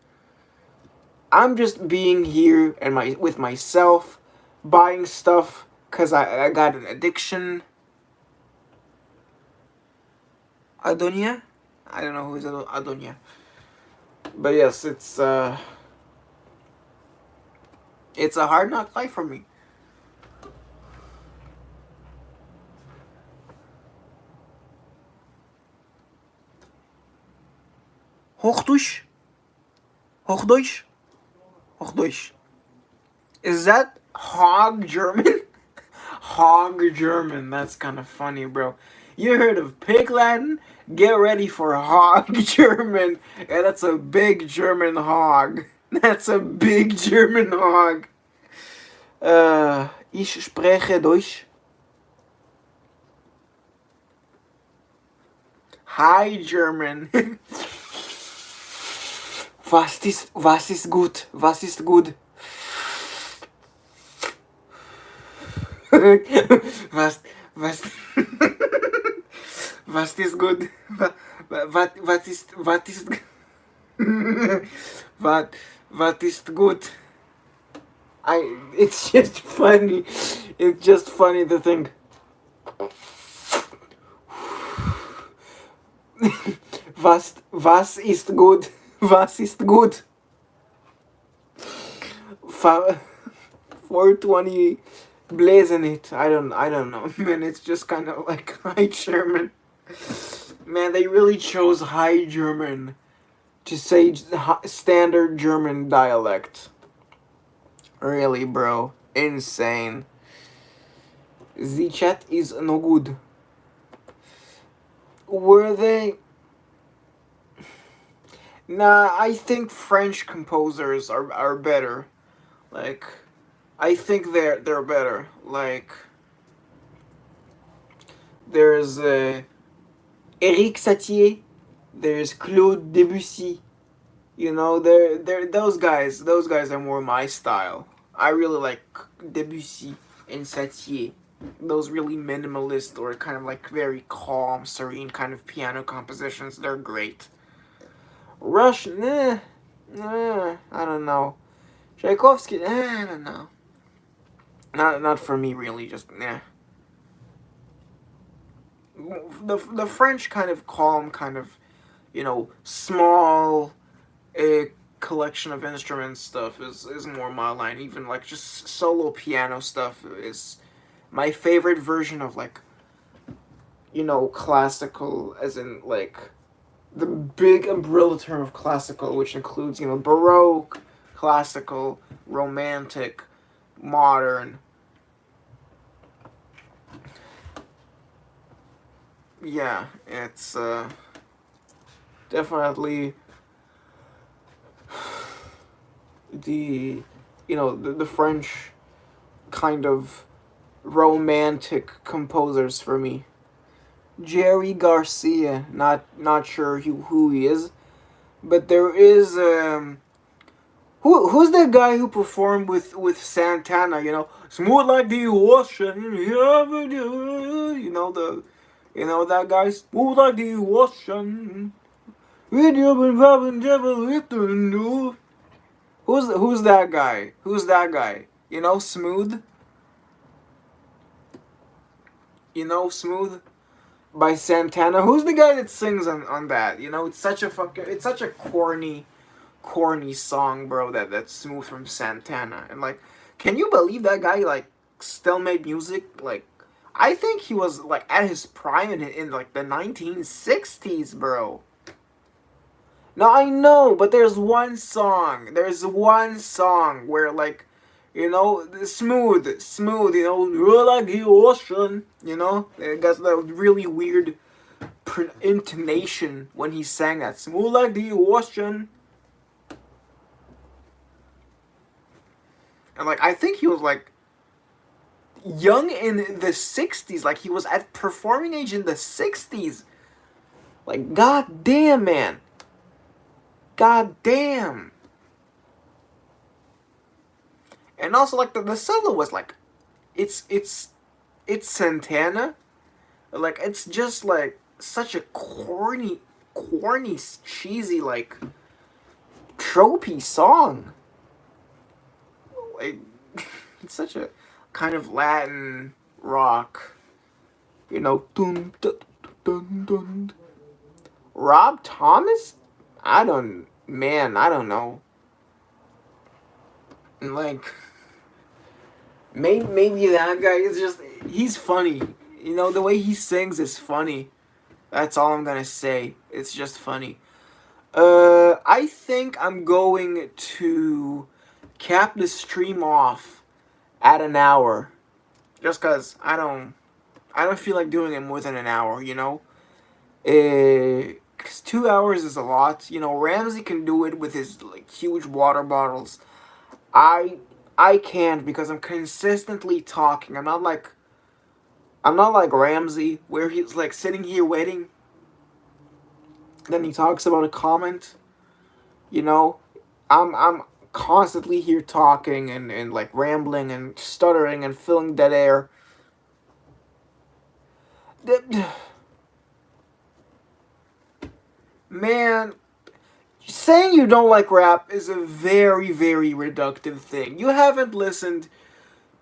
I'm just being here and with myself, buying stuff because I got an addiction. Adonia? I don't know who is Adonia. But yes, it's a hard knock life for me. Hochdeutsch? Hochdeutsch? Hochdeutsch. Is that Hog German? Hog German. That's kind of funny, bro. You heard of Pig Latin? Get ready for Hog German. Yeah, that's a big German hog. That's a big German hog. Ich spreche Deutsch. Hi, German. Was ist gut? Was ist gut? was was ist gut? Was ist was ist gut? It's just funny. It's just funny to think. Was ist gut? Was ist gut? 420 blazing it. I don't know, man. It's just kind of like High German. Man, they really chose High German to say standard German dialect. Really, bro. Insane. The chat is no good. Were they... Nah, I think French composers are better. Like, I think they're better. Like, there's Eric Satie, there's Claude Debussy. You know, they're those guys. Those guys are more my style. I really like Debussy, and Satie. Those really minimalist or kind of like very calm, serene kind of piano compositions, they're great. Rush, I don't know. Tchaikovsky, I don't know. Not for me really, just nah. The French kind of calm, kind of, small, collection of instruments stuff is more my line. Even like just solo piano stuff is my favorite version of like, classical, as in like the big umbrella term of classical, which includes, Baroque, classical, romantic, modern. Yeah, it's definitely the the French kind of romantic composers for me. Jerry Garcia, not sure who he is, but there is who's that guy who performed with Santana? Smooth like the ocean. That guy, smooth like the ocean. Who's that guy? Who's that guy? Smooth. Smooth by Santana. Who's the guy that sings on that? It's such a corny song, bro. That's Smooth from Santana. And like, can you believe that guy like still made music? Like, I think he was like at his prime in like the 1960s, bro. No, I know, but there's one song. There's one song where like, smooth, you're like the ocean, It got that really weird intonation when he sang that. Smooth like the ocean. And like, I think he was like young in the 60s. Like, he was at performing age in the 60s. Like, god damn, man. God damn. And also, like, the solo was like, it's Santana. Like, it's just like such a corny, cheesy, like, tropey song. Like, it's such a kind of Latin rock, dun, dun, dun, dun. Rob Thomas? I don't know. Like, maybe that guy is just, he's funny. The way he sings is funny. That's all I'm gonna say. It's just funny. I think I'm going to cap the stream off at an hour. Just cause I don't feel like doing it more than an hour, 'Cause 2 hours is a lot. Ramsey can do it with his like huge water bottles. I can't because I'm consistently talking. I'm not like Ramsey where he's like sitting here waiting. Then he talks about a comment. I'm constantly here talking and like rambling and stuttering and filling dead air. Man, saying you don't like rap is a very, very reductive thing. You haven't listened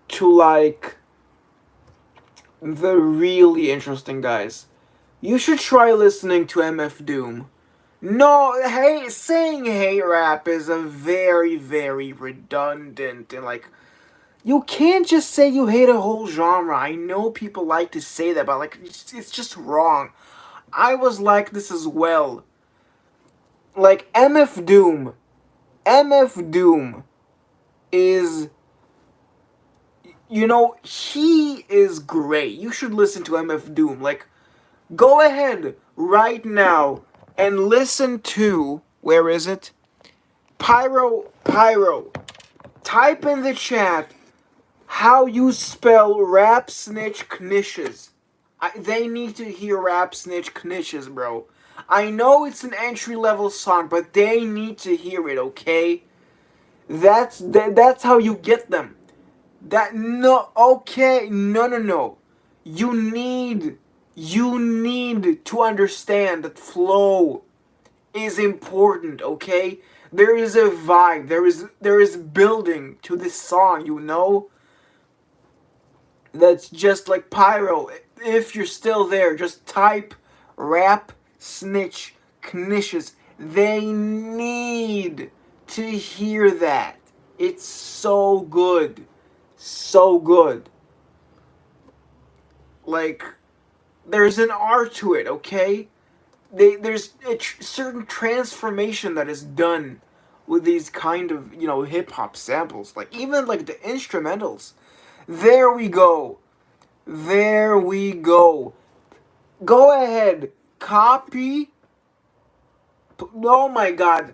to like the really interesting guys. You should try listening to MF Doom. No, saying hate rap is a very, very redundant and like, you can't just say you hate a whole genre. I know people like to say that, but like, it's just wrong. I was like this as well. Like, MF Doom is, he is great. You should listen to MF Doom. Like, go ahead right now and listen to, where is it? Pyro. Type in the chat how you spell rap snitch knishes. They need to hear rap snitch knishes, bro. I know it's an entry-level song, but they need to hear it, okay? That's how you get them. That no, okay, no, no, no. You need, you need to understand that flow is important, okay? There is a vibe, there is building to this song, you know? That's just like Pyro. If you're still there, just type rap snitch knishes. They need to hear that. It's so good. So good. Like, there's an art to it, okay? There's a certain transformation that is done with these kind of, hip hop samples. Like, even like the instrumentals. There we go. There we go. Go ahead. Copy. Oh my god.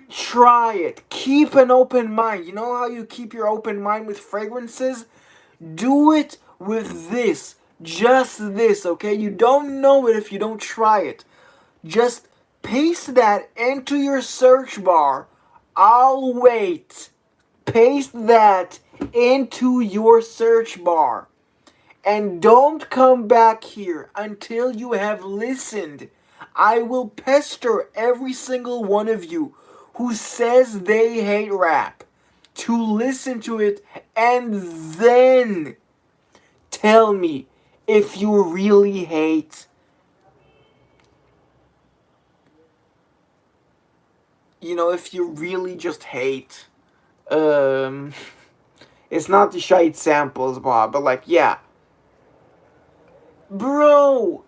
Try it. Keep an open mind. You know how you keep your open mind with fragrances? Do it with this. Just this, okay? You don't know it if you don't try it. Just paste that into your search bar. I'll wait. Paste that into your search bar. And don't come back here until you have listened. I will pester every single one of you who says they hate rap to listen to it and then tell me if you really hate. If you really just hate. Um, it's not the shite samples, Bob, but like, yeah. Bro,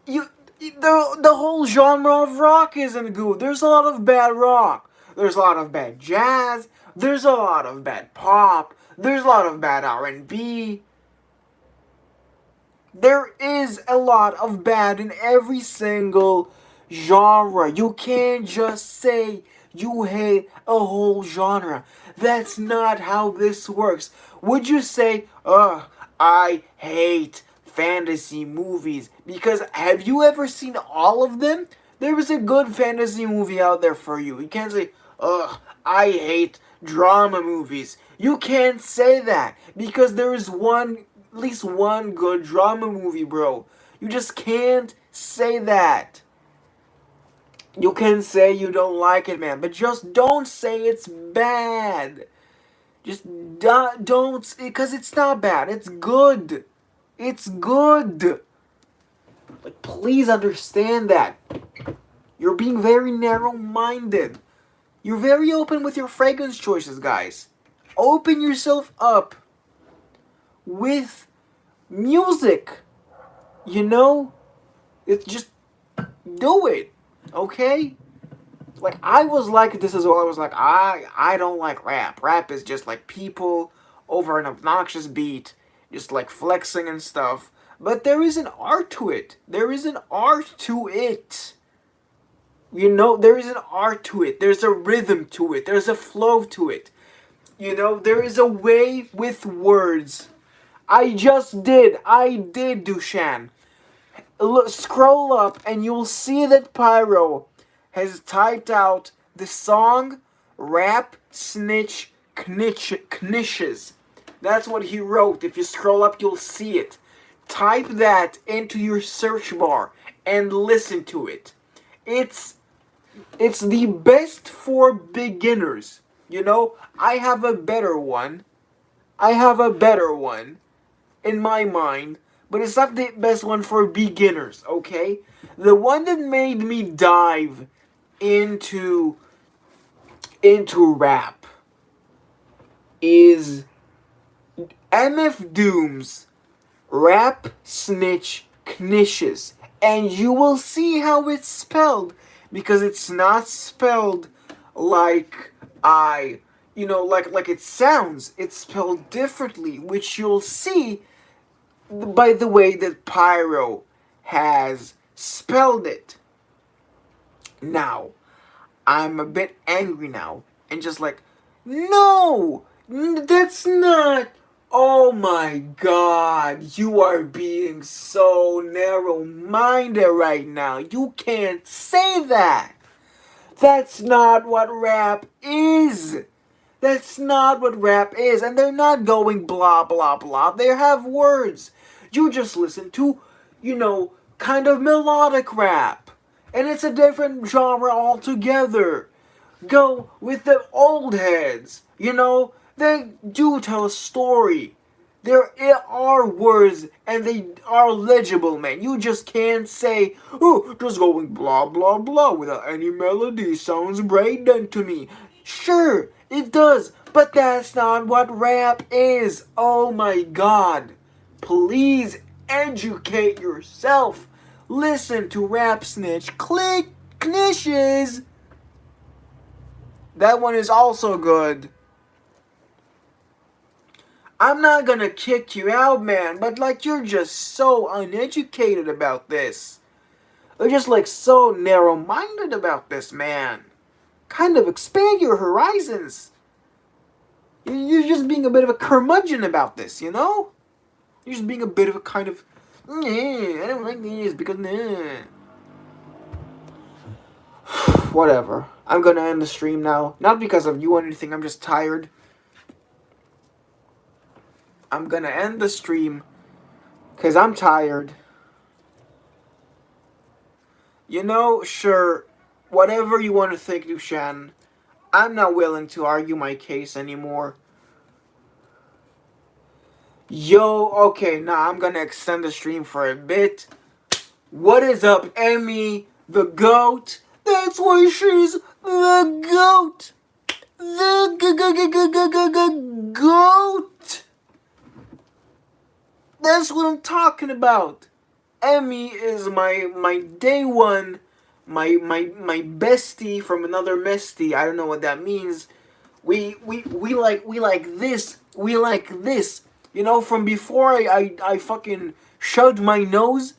you the whole genre of rock isn't good. There's a lot of bad rock. There's a lot of bad jazz. There's a lot of bad pop. There's a lot of bad R&B. There is a lot of bad in every single genre. You can't just say you hate a whole genre. That's not how this works. Would you say, ugh, I hate fantasy movies? Because have you ever seen all of them? There is a good fantasy movie out there for you. You can't say, ugh, I hate drama movies. You can't say that because there is at least one good drama movie, bro. You just can't say that. You can say you don't like it, man, but just don't say it's bad. Just don't, because it's not bad. It's good. It's good. Like, please understand that. You're being very narrow-minded. You're very open with your fragrance choices, guys. Open yourself up with music. It's just do it, okay? Like, I was like this as well. I was like, I don't like rap. Rap is just like people over an obnoxious beat, just like flexing and stuff. But there is an art to it. There is an art to it. There is an art to it. There's a rhythm to it. There's a flow to it. There is a way with words. I did, Dushan. Look, scroll up and you'll see that Pyro has typed out the song Rap Snitch Knishes. That's what he wrote. If you scroll up, you'll see it. Type that into your search bar and listen to it. It's the best for beginners. I have a better one. In my mind, but it's not the best one for beginners, okay? The one that made me dive into rap is MF Doom's Rap Snitch Knishes. And you will see how it's spelled, because it's not spelled like like it sounds. It's spelled differently, which you'll see by the way that Pyro has spelled it. Now, I'm a bit angry now, and just like, no, that's not. Oh my god, you are being so narrow-minded right now. You can't say that. That's not what rap is. That's not what rap is, and they're not going blah blah blah. They have words. You just listen to, kind of melodic rap. And it's a different genre altogether. Go with the old heads. They do tell a story. There are words and they are legible, man. You just can't say, oh, just going blah blah blah without any melody sounds great done to me. Sure, it does, but that's not what rap is. Oh my god. Please educate yourself. Listen to Rap Snitch. Click Knishes. That one is also good. I'm not gonna kick you out, man, but you're just so uneducated about this. You're just so narrow minded about this, man. Kind of expand your horizons. You're just being a bit of a curmudgeon about this, You're just being a bit of a kind of, I don't like this because, Whatever. I'm gonna end the stream now. Not because of you or anything, I'm just tired. I'm gonna end the stream because I'm tired. Sure, whatever you want to think, Dushan, I'm not willing to argue my case anymore. Okay, now I'm gonna extend the stream for a bit. What is up, Emmy, the GOAT? That's why she's the GOAT! The GOAT! That's what I'm talking about! Emmy is my day one, my bestie from another bestie. I don't know what that means. We like this. We like this. From before I fucking shoved my nose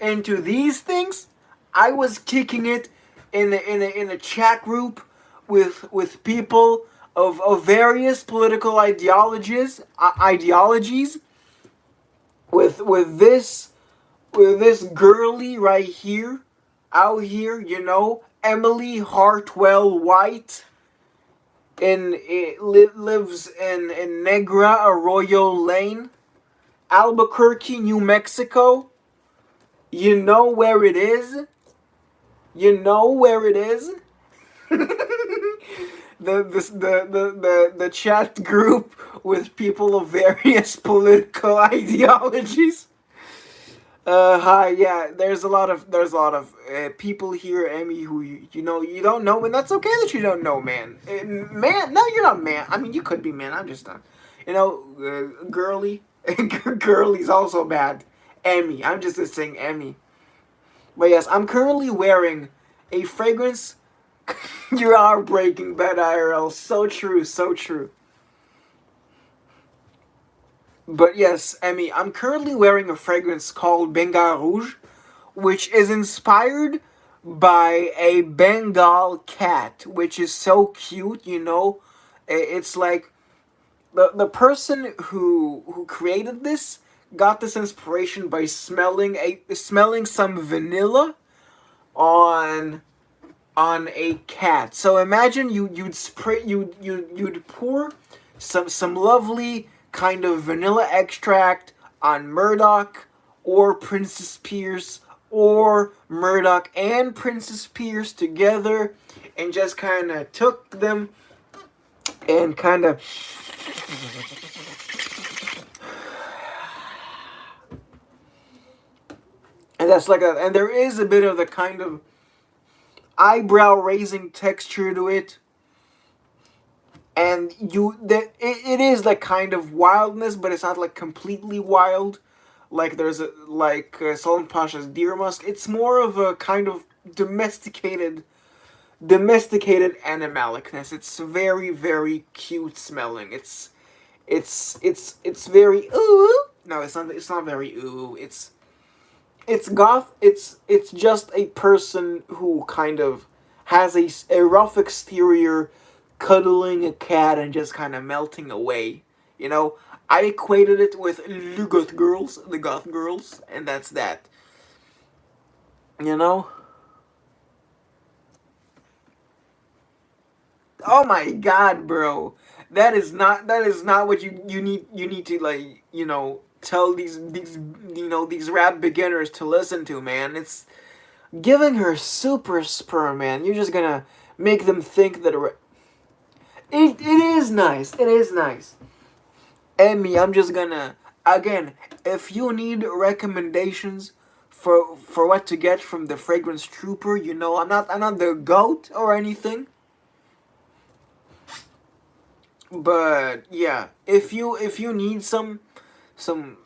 into these things, I was kicking it in a chat group with people of various political ideologies with this girly right here, out here, Emily Hartwell White, lives in Negra Arroyo Lane, Albuquerque, New Mexico. You know where it is? You know where it is? the chat group with people of various political ideologies. Hi, yeah. There's a lot of people here, Emmy, who you don't know, and that's okay that you don't know, man. Man, no, you're not man. I mean, you could be man. I'm just not. Girly, girly's also bad. Emmy, I'm just saying Emmy. But yes, I'm currently wearing a fragrance. You are Breaking Bad IRL. So true, so true. But yes, Emmy, I'm currently wearing a fragrance called Bengal Rouge, which is inspired by a Bengal cat, which is so cute, It's like the person who created this got this inspiration by smelling some vanilla on a cat. So imagine you'd pour some lovely kind of vanilla extract on Murdoch or Princess Pierce, or Murdoch and Princess Pierce together, and just kind of took them and kind of and and there is a bit of the kind of eyebrow raising texture to it, and it is like kind of wildness, but it's not like completely wild. Like there's Sultan Pasha's Deer Musk. It's more of a kind of domesticated animalicness. It's very, very cute smelling. It's very ooh. No, it's not very ooh. It's goth. It's just a person who kind of has a rough exterior, cuddling a cat and just kind of melting away. I equated it with the goth girls, and that's that. You know. Oh my god, bro. that is not what you need to, like, tell these rap beginners to listen to, man. It's giving her super sperm, man. You're just gonna make them think that it is nice. It is nice. Emmy, I'm just gonna, again, if you need recommendations for what to get from the Fragrance Trooper, I'm not the goat or anything. But yeah, if you need some smelly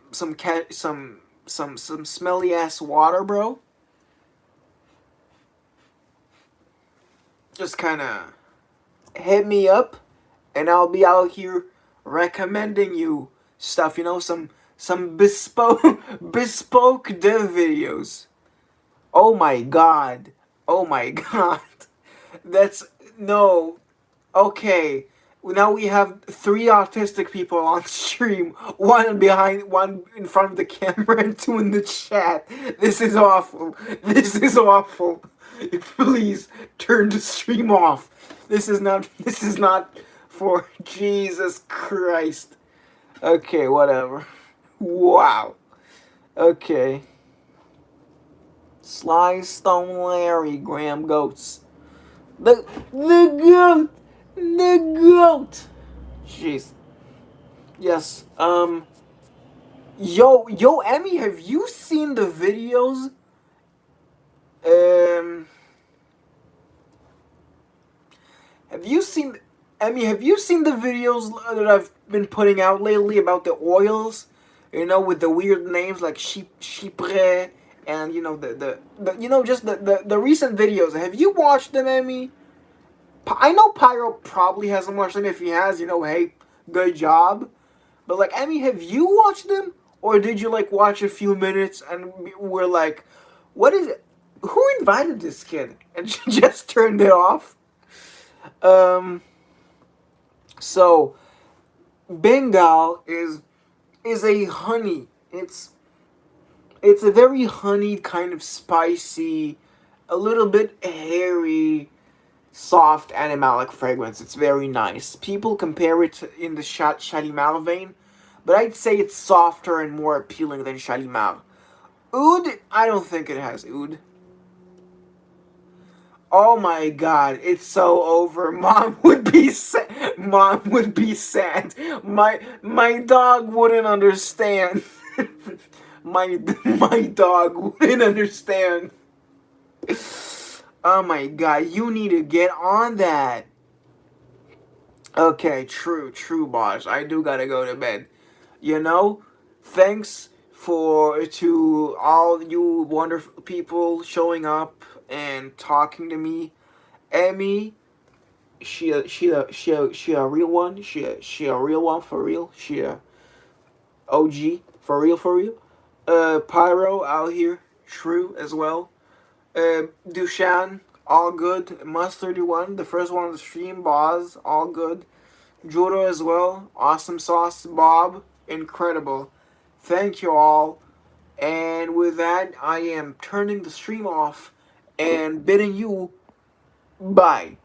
ass water, bro, just kind of hit me up, and I'll be out here recommending you stuff. Some bespoke bespoke dev videos. Oh my god. Oh my god. That's no. Okay. Now we have three autistic people on stream. One behind, one in front of the camera, and two in the chat. This is awful. This is awful. Please turn the stream off. This is not. This is not for Jesus Christ. Okay, whatever. Wow. Okay. Sly Stone Larry, Graham Goats. The goat! The goat! Jeez. Yes, yo, Emmy, have you seen the videos? Um, have you seen, Emmy, have you seen the videos that I've been putting out lately about the oils? With the weird names like Chypre, and just the recent videos. Have you watched them, Emmy? I know Pyro probably hasn't watched them. If he has, hey, good job. But like, Emmy, have you watched them, or did you like watch a few minutes and were like, "What is it? Who invited this kid?" and just turned it off? Um. So, Bengal is a honey. It's a very honey kind of spicy, a little bit hairy, soft animalic fragrance. It's very nice. People compare it in the Shalimar vein, but I'd say it's softer and more appealing than Shalimar. Oud, I don't think it has oud. Oh my god, it's so over. Mom would be sad. Mom would be sad. My dog wouldn't understand. my dog wouldn't understand. Oh my god, you need to get on that. Okay, true, boss. I do gotta go to bed. Thanks to all you wonderful people showing up and talking to me. Emmy, she a real one. She a real one for real. She a OG for real for real. Pyro out here, true as well. Dushan, all good. Must31, the first one on the stream. Boz, all good. Juro as well. Awesome sauce. Bob, incredible. Thank you all. And with that, I am turning the stream off and bidding you bye.